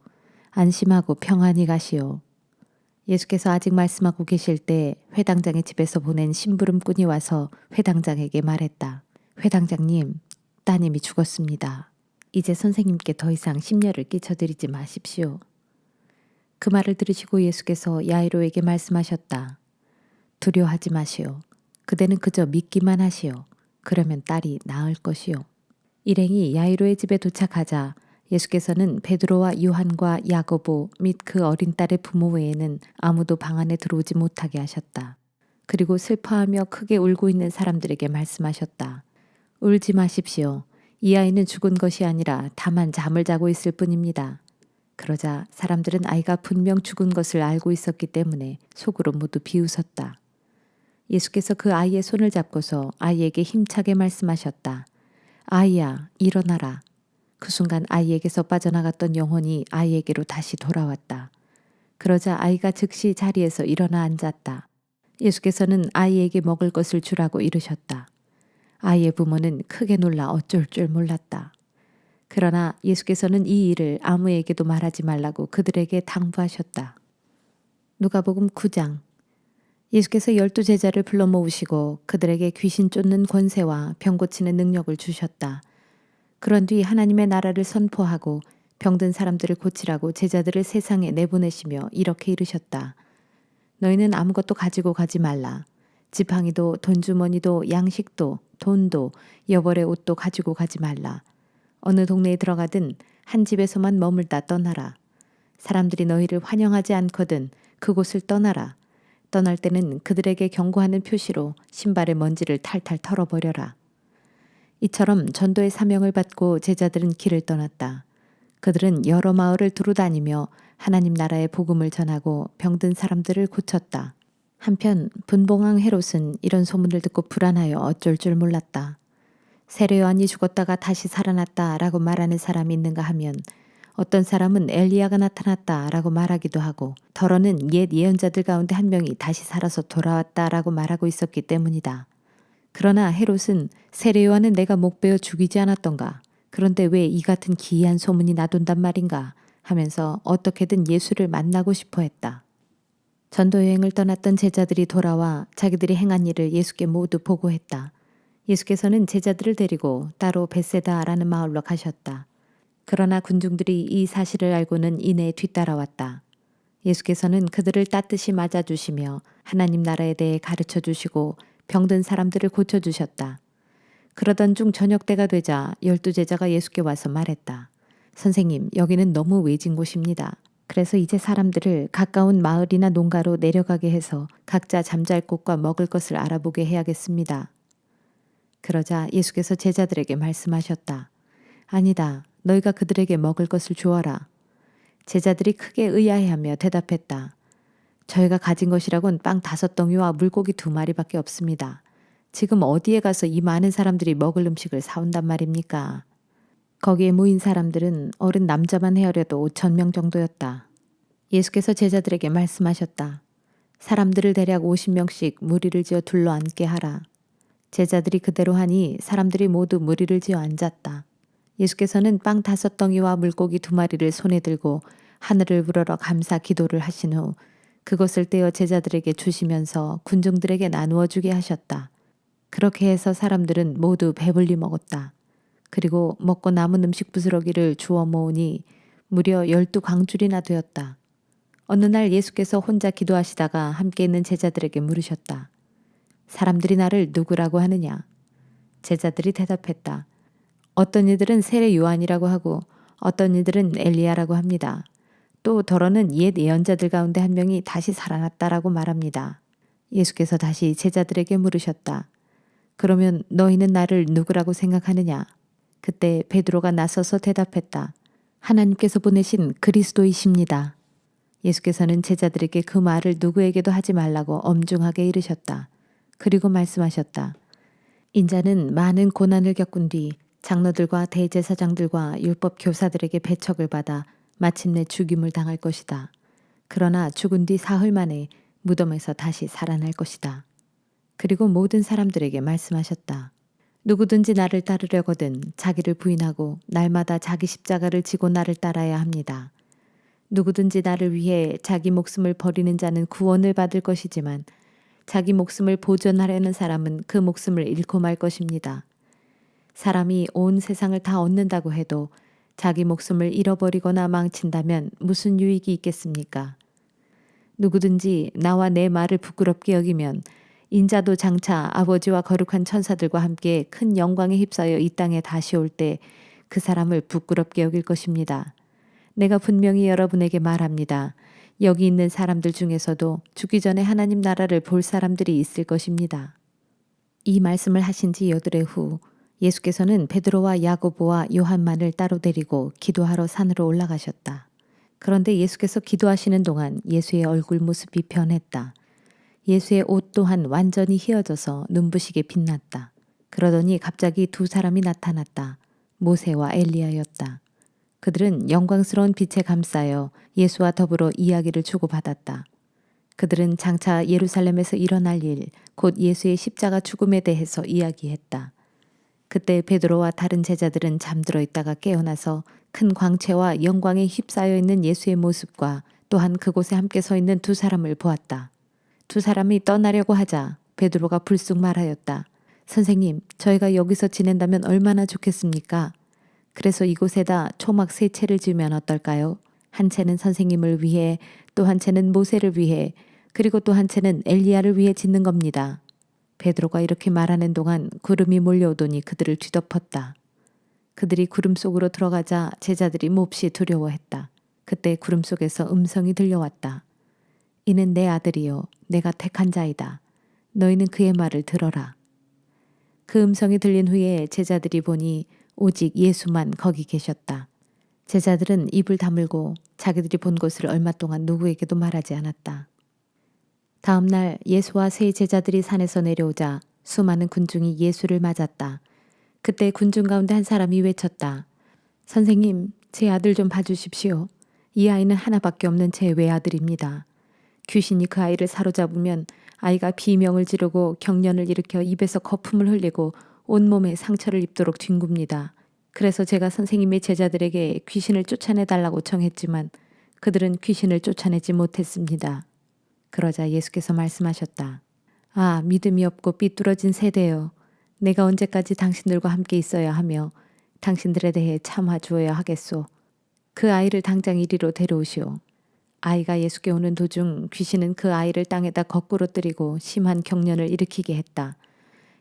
안심하고 평안히 가시오. 예수께서 아직 말씀하고 계실 때 회당장의 집에서 보낸 심부름꾼이 와서 회당장에게 말했다. 회당장님, 따님이 죽었습니다. 이제 선생님께 더 이상 심려를 끼쳐드리지 마십시오. 그 말을 들으시고 예수께서 야이로에게 말씀하셨다. 두려워하지 마시오. 그대는 그저 믿기만 하시오. 그러면 딸이 나을 것이오. 일행이 야이로의 집에 도착하자 예수께서는 베드로와 요한과 야고보 및 그 어린 딸의 부모 외에는 아무도 방 안에 들어오지 못하게 하셨다. 그리고 슬퍼하며 크게 울고 있는 사람들에게 말씀하셨다. 울지 마십시오. 이 아이는 죽은 것이 아니라 다만 잠을 자고 있을 뿐입니다. 그러자 사람들은 아이가 분명 죽은 것을 알고 있었기 때문에 속으로 모두 비웃었다. 예수께서 그 아이의 손을 잡고서 아이에게 힘차게 말씀하셨다. 아이야, 일어나라. 그 순간 아이에게서 빠져나갔던 영혼이 아이에게로 다시 돌아왔다. 그러자 아이가 즉시 자리에서 일어나 앉았다. 예수께서는 아이에게 먹을 것을 주라고 이르셨다. 아이의 부모는 크게 놀라 어쩔 줄 몰랐다. 그러나 예수께서는 이 일을 아무에게도 말하지 말라고 그들에게 당부하셨다. 누가복음 9장. 예수께서 12제자를 불러 모으시고 그들에게 귀신 쫓는 권세와 병 고치는 능력을 주셨다. 그런 뒤 하나님의 나라를 선포하고 병든 사람들을 고치라고 제자들을 세상에 내보내시며 이렇게 이르셨다. 너희는 아무것도 가지고 가지 말라. 지팡이도 돈주머니도 양식도 돈도 여벌의 옷도 가지고 가지 말라. 어느 동네에 들어가든 한 집에서만 머물다 떠나라. 사람들이 너희를 환영하지 않거든 그곳을 떠나라. 떠날 때는 그들에게 경고하는 표시로 신발의 먼지를 탈탈 털어버려라. 이처럼 전도의 사명을 받고 제자들은 길을 떠났다. 그들은 여러 마을을 두루 다니며 하나님 나라의 복음을 전하고 병든 사람들을 고쳤다. 한편 분봉왕 헤롯은 이런 소문을 듣고 불안하여 어쩔 줄 몰랐다. 세례 요한이 죽었다가 다시 살아났다라고 말하는 사람이 있는가 하면 어떤 사람은 엘리야가 나타났다라고 말하기도 하고 더러는 옛 예언자들 가운데 한 명이 다시 살아서 돌아왔다라고 말하고 있었기 때문이다. 그러나 헤롯은 세례 요한은 내가 목베어 죽이지 않았던가? 그런데 왜 이 같은 기이한 소문이 나돈단 말인가? 하면서 어떻게든 예수를 만나고 싶어 했다. 전도 여행을 떠났던 제자들이 돌아와 자기들이 행한 일을 예수께 모두 보고했다. 예수께서는 제자들을 데리고 따로 벳세다라는 마을로 가셨다. 그러나 군중들이 이 사실을 알고는 이내 뒤따라왔다. 예수께서는 그들을 따뜻이 맞아주시며 하나님 나라에 대해 가르쳐 주시고 병든 사람들을 고쳐주셨다. 그러던 중 저녁 때가 되자 12제자가 예수께 와서 말했다. 선생님, 여기는 너무 외진 곳입니다. 그래서 이제 사람들을 가까운 마을이나 농가로 내려가게 해서 각자 잠잘 곳과 먹을 것을 알아보게 해야겠습니다. 그러자 예수께서 제자들에게 말씀하셨다. 아니다. 너희가 그들에게 먹을 것을 주어라. 제자들이 크게 의아해하며 대답했다. 저희가 가진 것이라곤 빵 5덩이와 물고기 2마리밖에 없습니다. 지금 어디에 가서 이 많은 사람들이 먹을 음식을 사온단 말입니까? 거기에 모인 사람들은 어른 남자만 헤아려도 1,000명 정도였다. 예수께서 제자들에게 말씀하셨다. 사람들을 대략 50명씩 무리를 지어 둘러앉게 하라. 제자들이 그대로 하니 사람들이 모두 무리를 지어 앉았다. 예수께서는 빵 5덩이와 물고기 2마리를 손에 들고 하늘을 우러러 감사 기도를 하신 후 그것을 떼어 제자들에게 주시면서 군중들에게 나누어 주게 하셨다. 그렇게 해서 사람들은 모두 배불리 먹었다. 그리고 먹고 남은 음식 부스러기를 주워 모으니 무려 12광줄이나 되었다. 어느 날 예수께서 혼자 기도하시다가 함께 있는 제자들에게 물으셨다. 사람들이 나를 누구라고 하느냐? 제자들이 대답했다. 어떤 이들은 세례 요한이라고 하고 어떤 이들은 엘리야라고 합니다. 또 더러는 옛 예언자들 가운데 한 명이 다시 살아났다라고 말합니다. 예수께서 다시 제자들에게 물으셨다. 그러면 너희는 나를 누구라고 생각하느냐? 그때 베드로가 나서서 대답했다. 하나님께서 보내신 그리스도이십니다. 예수께서는 제자들에게 그 말을 누구에게도 하지 말라고 엄중하게 이르셨다. 그리고 말씀하셨다. 인자는 많은 고난을 겪은 뒤 장로들과 대제사장들과 율법 교사들에게 배척을 받아 마침내 죽임을 당할 것이다. 그러나 죽은 뒤 사흘 만에 무덤에서 다시 살아날 것이다. 그리고 모든 사람들에게 말씀하셨다. 누구든지 나를 따르려거든 자기를 부인하고 날마다 자기 십자가를 지고 나를 따라야 합니다. 누구든지 나를 위해 자기 목숨을 버리는 자는 구원을 받을 것이지만 자기 목숨을 보존하려는 사람은 그 목숨을 잃고 말 것입니다. 사람이 온 세상을 다 얻는다고 해도 자기 목숨을 잃어버리거나 망친다면 무슨 유익이 있겠습니까? 누구든지 나와 내 말을 부끄럽게 여기면 인자도 장차 아버지와 거룩한 천사들과 함께 큰 영광에 휩싸여 이 땅에 다시 올 때 그 사람을 부끄럽게 여길 것입니다. 내가 분명히 여러분에게 말합니다. 여기 있는 사람들 중에서도 죽기 전에 하나님 나라를 볼 사람들이 있을 것입니다. 이 말씀을 하신 지 여드레 후 예수께서는 베드로와 야고보와 요한만을 따로 데리고 기도하러 산으로 올라가셨다. 그런데 예수께서 기도하시는 동안 예수의 얼굴 모습이 변했다. 예수의 옷 또한 완전히 휘어져서 눈부시게 빛났다. 그러더니 갑자기 2사람이 나타났다. 모세와 엘리야였다. 그들은 영광스러운 빛에 감싸여 예수와 더불어 이야기를 주고받았다. 그들은 장차 예루살렘에서 일어날 일, 곧 예수의 십자가 죽음에 대해서 이야기했다. 그때 베드로와 다른 제자들은 잠들어 있다가 깨어나서 큰 광채와 영광에 휩싸여 있는 예수의 모습과 또한 그곳에 함께 서 있는 2사람을 보았다. 2사람이 떠나려고 하자 베드로가 불쑥 말하였다. 선생님, 저희가 여기서 지낸다면 얼마나 좋겠습니까? 그래서 이곳에다 초막 3채를 지으면 어떨까요? 한 채는 선생님을 위해, 또 한 채는 모세를 위해, 그리고 또 한 채는 엘리야를 위해 짓는 겁니다. 베드로가 이렇게 말하는 동안 구름이 몰려오더니 그들을 뒤덮었다. 그들이 구름 속으로 들어가자 제자들이 몹시 두려워했다. 그때 구름 속에서 음성이 들려왔다. 이는 내 아들이요 내가 택한 자이다. 너희는 그의 말을 들어라. 그 음성이 들린 후에 제자들이 보니 오직 예수만 거기 계셨다. 제자들은 입을 다물고 자기들이 본 것을 얼마 동안 누구에게도 말하지 않았다. 다음 날 예수와 세 제자들이 산에서 내려오자 수많은 군중이 예수를 맞았다. 그때 군중 가운데 한 사람이 외쳤다. 선생님, 제 아들 좀 봐주십시오. 이 아이는 하나밖에 없는 제 외아들입니다. 귀신이 그 아이를 사로잡으면 아이가 비명을 지르고 경련을 일으켜 입에서 거품을 흘리고 온몸에 상처를 입도록 뒹굽니다. 그래서 제가 선생님의 제자들에게 귀신을 쫓아내달라고 청했지만 그들은 귀신을 쫓아내지 못했습니다. 그러자 예수께서 말씀하셨다. 아, 믿음이 없고 삐뚤어진 세대여. 내가 언제까지 당신들과 함께 있어야 하며 당신들에 대해 참아 주어야 하겠소. 그 아이를 당장 이리로 데려오시오. 아이가 예수께 오는 도중 귀신은 그 아이를 땅에다 거꾸로 뜨리고 심한 경련을 일으키게 했다.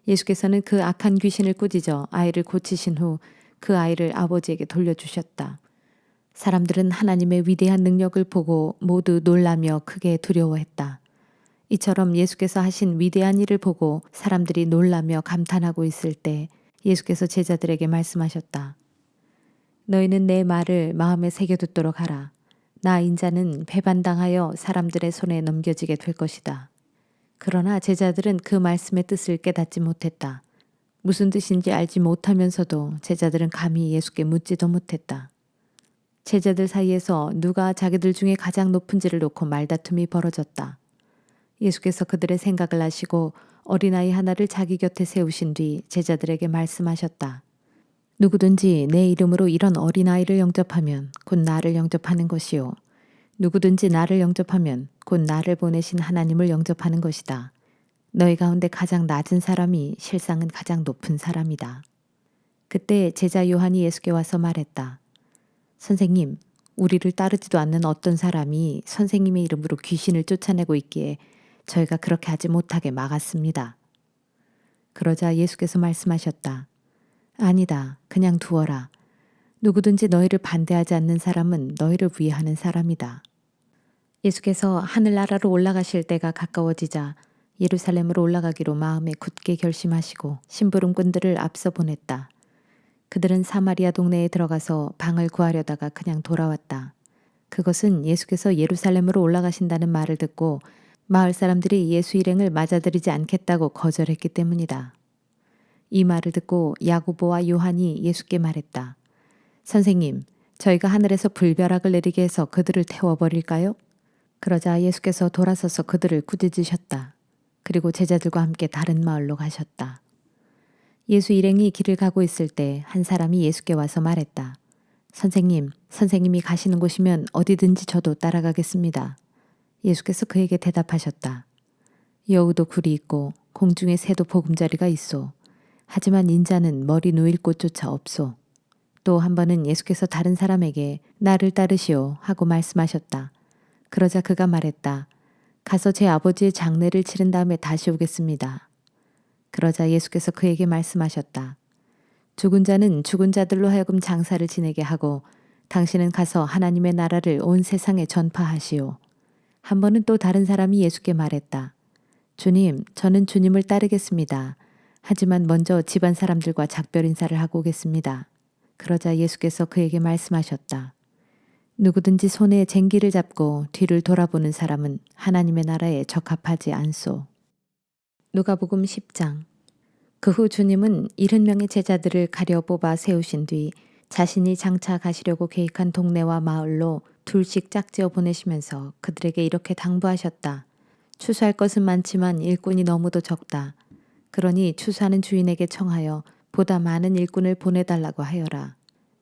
예수께서는 그 악한 귀신을 꾸짖어 아이를 고치신 후 그 아이를 아버지에게 돌려주셨다. 사람들은 하나님의 위대한 능력을 보고 모두 놀라며 크게 두려워했다. 이처럼 예수께서 하신 위대한 일을 보고 사람들이 놀라며 감탄하고 있을 때 예수께서 제자들에게 말씀하셨다. 너희는 내 말을 마음에 새겨두도록 하라. 나 인자는 배반당하여 사람들의 손에 넘겨지게 될 것이다. 그러나 제자들은 그 말씀의 뜻을 깨닫지 못했다. 무슨 뜻인지 알지 못하면서도 제자들은 감히 예수께 묻지도 못했다. 제자들 사이에서 누가 자기들 중에 가장 높은지를 놓고 말다툼이 벌어졌다. 예수께서 그들의 생각을 아시고 어린아이 하나를 자기 곁에 세우신 뒤 제자들에게 말씀하셨다. 누구든지 내 이름으로 이런 어린아이를 영접하면 곧 나를 영접하는 것이요. 누구든지 나를 영접하면 곧 나를 보내신 하나님을 영접하는 것이다. 너희 가운데 가장 낮은 사람이 실상은 가장 높은 사람이다. 그때 제자 요한이 예수께 와서 말했다. 선생님, 우리를 따르지도 않는 어떤 사람이 선생님의 이름으로 귀신을 쫓아내고 있기에 저희가 그렇게 하지 못하게 막았습니다. 그러자 예수께서 말씀하셨다. 아니다. 그냥 두어라. 누구든지 너희를 반대하지 않는 사람은 너희를 위하는 사람이다. 예수께서 하늘나라로 올라가실 때가 가까워지자 예루살렘으로 올라가기로 마음에 굳게 결심하시고 심부름꾼들을 앞서 보냈다. 그들은 사마리아 동네에 들어가서 방을 구하려다가 그냥 돌아왔다. 그것은 예수께서 예루살렘으로 올라가신다는 말을 듣고 마을 사람들이 예수 일행을 맞아들이지 않겠다고 거절했기 때문이다. 이 말을 듣고 야고보와 요한이 예수께 말했다. 선생님, 저희가 하늘에서 불벼락을 내리게 해서 그들을 태워버릴까요? 그러자 예수께서 돌아서서 그들을 꾸짖으셨다. 그리고 제자들과 함께 다른 마을로 가셨다. 예수 일행이 길을 가고 있을 때 한 사람이 예수께 와서 말했다. 선생님, 선생님이 가시는 곳이면 어디든지 저도 따라가겠습니다. 예수께서 그에게 대답하셨다. 여우도 굴이 있고 공중에 새도 보금자리가 있소. 하지만 인자는 머리 누일 곳조차 없소. 또 한 번은 예수께서 다른 사람에게 나를 따르시오 하고 말씀하셨다. 그러자 그가 말했다. 가서 제 아버지의 장례를 치른 다음에 다시 오겠습니다. 그러자 예수께서 그에게 말씀하셨다. 죽은 자는 죽은 자들로 하여금 장사를 지내게 하고 당신은 가서 하나님의 나라를 온 세상에 전파하시오. 한 번은 또 다른 사람이 예수께 말했다. 주님, 저는 주님을 따르겠습니다. 하지만 먼저 집안 사람들과 작별 인사를 하고 오겠습니다. 그러자 예수께서 그에게 말씀하셨다. 누구든지 손에 쟁기를 잡고 뒤를 돌아보는 사람은 하나님의 나라에 적합하지 않소. 누가복음 10장. 그 후 주님은 70명의 제자들을 가려 뽑아 세우신 뒤 자신이 장차 가시려고 계획한 동네와 마을로 둘씩 짝지어 보내시면서 그들에게 이렇게 당부하셨다. 추수할 것은 많지만 일꾼이 너무도 적다. 그러니 추수하는 주인에게 청하여 보다 많은 일꾼을 보내달라고 하여라.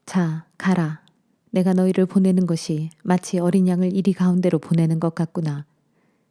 자, 가라. 내가 너희를 보내는 것이 마치 어린 양을 이리 가운데로 보내는 것 같구나.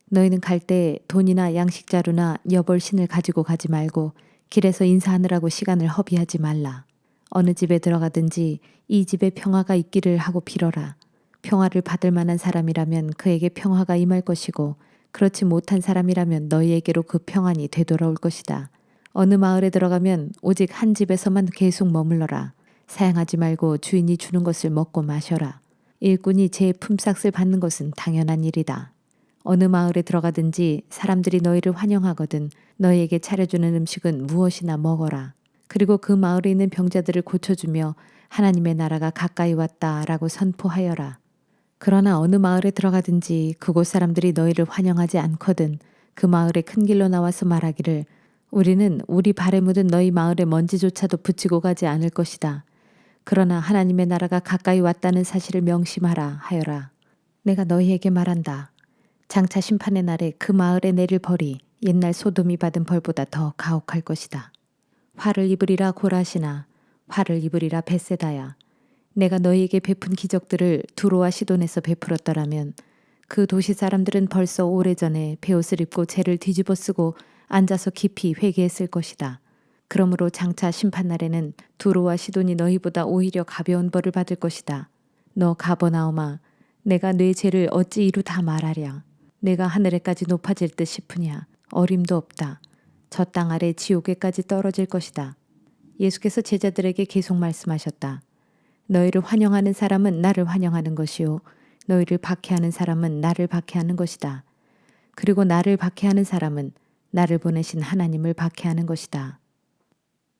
너희는 갈 때 돈이나 양식자루나 여벌신을 가지고 가지 말고 길에서 인사하느라고 시간을 허비하지 말라. 어느 집에 들어가든지 이 집에 평화가 있기를 하고 빌어라. 평화를 받을 만한 사람이라면 그에게 평화가 임할 것이고 그렇지 못한 사람이라면 너희에게로 그 평안이 되돌아올 것이다. 어느 마을에 들어가면 오직 한 집에서만 계속 머물러라. 사양하지 말고 주인이 주는 것을 먹고 마셔라. 일꾼이 제 품삯을 받는 것은 당연한 일이다. 어느 마을에 들어가든지 사람들이 너희를 환영하거든 너희에게 차려주는 음식은 무엇이나 먹어라. 그리고 그 마을에 있는 병자들을 고쳐주며 하나님의 나라가 가까이 왔다라고 선포하여라. 그러나 어느 마을에 들어가든지 그곳 사람들이 너희를 환영하지 않거든 그 마을의 큰 길로 나와서 말하기를 우리는 우리 발에 묻은 너희 마을의 먼지조차도 붙이고 가지 않을 것이다. 그러나 하나님의 나라가 가까이 왔다는 사실을 명심하라 하여라. 내가 너희에게 말한다. 장차 심판의 날에 그 마을에 내릴 벌이 옛날 소돔이 받은 벌보다 더 가혹할 것이다. 화를 입으리라 고라시나 화를 입으리라 벳세다야. 내가 너희에게 베푼 기적들을 두로와 시돈에서 베풀었더라면 그 도시 사람들은 벌써 오래전에 베옷을 입고 죄를 뒤집어 쓰고 앉아서 깊이 회개했을 것이다. 그러므로 장차 심판날에는 두로와 시돈이 너희보다 오히려 가벼운 벌을 받을 것이다. 너 가버나움아, 내가 네 죄를 어찌 이루 다 말하랴. 내가 하늘에까지 높아질 듯 싶으냐. 어림도 없다. 저 땅 아래 지옥에까지 떨어질 것이다. 예수께서 제자들에게 계속 말씀하셨다. 너희를 환영하는 사람은 나를 환영하는 것이요. 너희를 박해하는 사람은 나를 박해하는 것이다. 그리고 나를 박해하는 사람은 나를 보내신 하나님을 박해하는 것이다.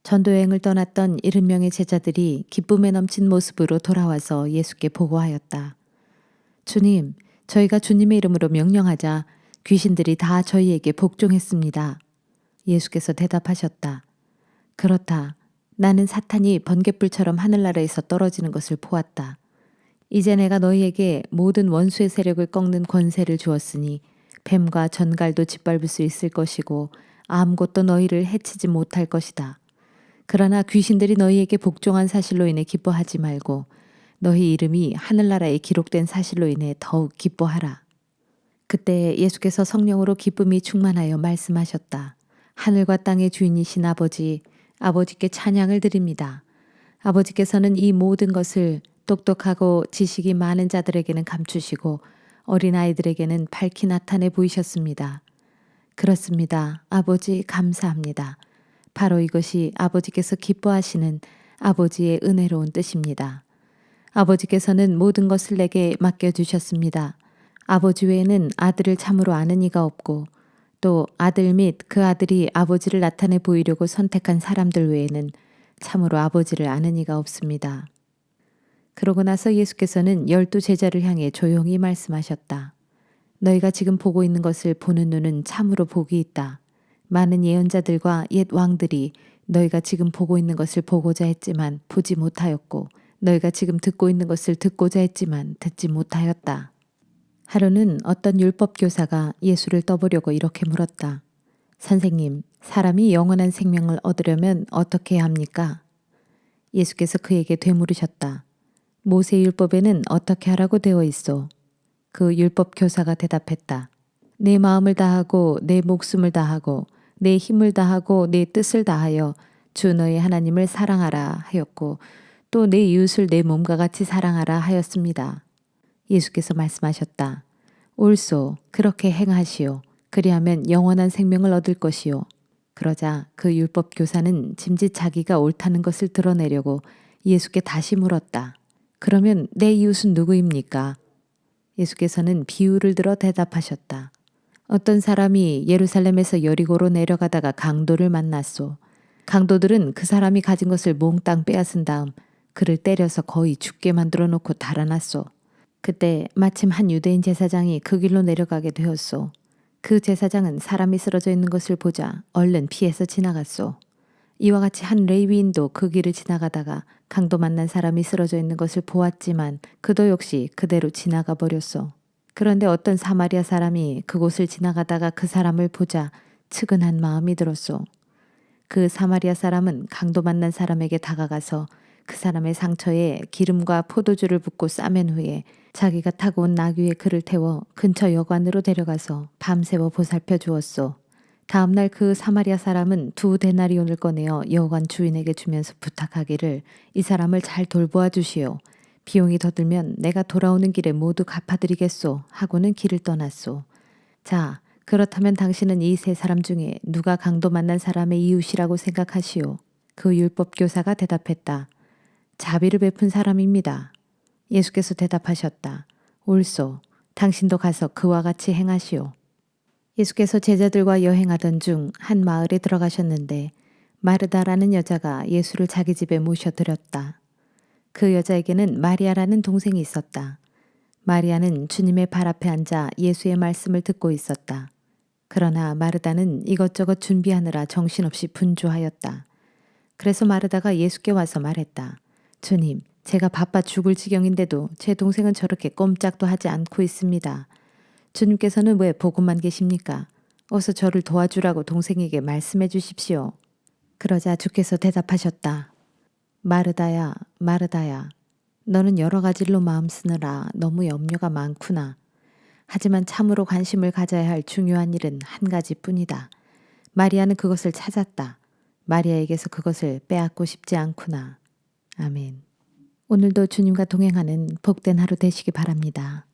전도여행을 떠났던 70명의 제자들이 기쁨에 넘친 모습으로 돌아와서 예수께 보고하였다. 주님, 저희가 주님의 이름으로 명령하자 귀신들이 다 저희에게 복종했습니다. 예수께서 대답하셨다. 그렇다. 나는 사탄이 번갯불처럼 하늘나라에서 떨어지는 것을 보았다. 이제 내가 너희에게 모든 원수의 세력을 꺾는 권세를 주었으니 뱀과 전갈도 짓밟을 수 있을 것이고 아무것도 너희를 해치지 못할 것이다. 그러나 귀신들이 너희에게 복종한 사실로 인해 기뻐하지 말고 너희 이름이 하늘나라에 기록된 사실로 인해 더욱 기뻐하라. 그때 예수께서 성령으로 기쁨이 충만하여 말씀하셨다. 하늘과 땅의 주인이신 아버지, 아버지께 찬양을 드립니다. 아버지께서는 이 모든 것을 똑똑하고 지식이 많은 자들에게는 감추시고 어린아이들에게는 밝히 나타내 보이셨습니다. 그렇습니다. 아버지 감사합니다. 바로 이것이 아버지께서 기뻐하시는 아버지의 은혜로운 뜻입니다. 아버지께서는 모든 것을 내게 맡겨주셨습니다. 아버지 외에는 아들을 참으로 아는 이가 없고 또 아들 및 그 아들이 아버지를 나타내 보이려고 선택한 사람들 외에는 참으로 아버지를 아는 이가 없습니다. 그러고 나서 예수께서는 12 제자를 향해 조용히 말씀하셨다. 너희가 지금 보고 있는 것을 보는 눈은 참으로 복이 있다. 많은 예언자들과 옛 왕들이 너희가 지금 보고 있는 것을 보고자 했지만 보지 못하였고 너희가 지금 듣고 있는 것을 듣고자 했지만 듣지 못하였다. 하루는 어떤 율법 교사가 예수를 떠보려고 이렇게 물었다. 선생님, 사람이 영원한 생명을 얻으려면 어떻게 해야 합니까? 예수께서 그에게 되물으셨다. 모세 율법에는 어떻게 하라고 되어 있소? 그 율법 교사가 대답했다. 내 마음을 다하고 내 목숨을 다하고 내 힘을 다하고 내 뜻을 다하여 주 너의 하나님을 사랑하라 하였고 또 내 이웃을 내 몸과 같이 사랑하라 하였습니다. 예수께서 말씀하셨다. 옳소, 그렇게 행하시오. 그리하면 영원한 생명을 얻을 것이요. 그러자 그 율법 교사는 짐짓 자기가 옳다는 것을 드러내려고 예수께 다시 물었다. 그러면 내 이웃은 누구입니까? 예수께서는 비유를 들어 대답하셨다. 어떤 사람이 예루살렘에서 여리고로 내려가다가 강도를 만났소. 강도들은 그 사람이 가진 것을 몽땅 빼앗은 다음 그를 때려서 거의 죽게 만들어 놓고 달아났소. 그때 마침 한 유대인 제사장이 그 길로 내려가게 되었소. 그 제사장은 사람이 쓰러져 있는 것을 보자 얼른 피해서 지나갔소. 이와 같이 한 레위인도 그 길을 지나가다가 강도 만난 사람이 쓰러져 있는 것을 보았지만 그도 역시 그대로 지나가 버렸소. 그런데 어떤 사마리아 사람이 그곳을 지나가다가 그 사람을 보자 측은한 마음이 들었소. 그 사마리아 사람은 강도 만난 사람에게 다가가서 그 사람의 상처에 기름과 포도주를 붓고 싸맨 후에 자기가 타고 온 나귀에 그를 태워 근처 여관으로 데려가서 밤새워 보살펴 주었소. 다음날 그 사마리아 사람은 2 데나리온을 꺼내어 여관 주인에게 주면서 부탁하기를 이 사람을 잘 돌보아 주시오. 비용이 더 들면 내가 돌아오는 길에 모두 갚아드리겠소 하고는 길을 떠났소. 자, 그렇다면 당신은 이 3 사람 중에 누가 강도 만난 사람의 이웃이라고 생각하시오? 그 율법 교사가 대답했다. 자비를 베푼 사람입니다. 예수께서 대답하셨다. 옳소. 당신도 가서 그와 같이 행하시오. 예수께서 제자들과 여행하던 중 한 마을에 들어가셨는데 마르다라는 여자가 예수를 자기 집에 모셔드렸다. 그 여자에게는 마리아라는 동생이 있었다. 마리아는 주님의 발 앞에 앉아 예수의 말씀을 듣고 있었다. 그러나 마르다는 이것저것 준비하느라 정신없이 분주하였다. 그래서 마르다가 예수께 와서 말했다. 주님, 제가 바빠 죽을 지경인데도 제 동생은 저렇게 꼼짝도 하지 않고 있습니다. 주님께서는 왜 보고만 계십니까? 어서 저를 도와주라고 동생에게 말씀해 주십시오. 그러자 주께서 대답하셨다. 마르다야, 마르다야. 너는 여러 가지로 마음 쓰느라 너무 염려가 많구나. 하지만 참으로 관심을 가져야 할 중요한 일은 한 가지뿐이다. 마리아는 그것을 찾았다. 마리아에게서 그것을 빼앗고 싶지 않구나. 아멘. 오늘도 주님과 동행하는 복된 하루 되시기 바랍니다.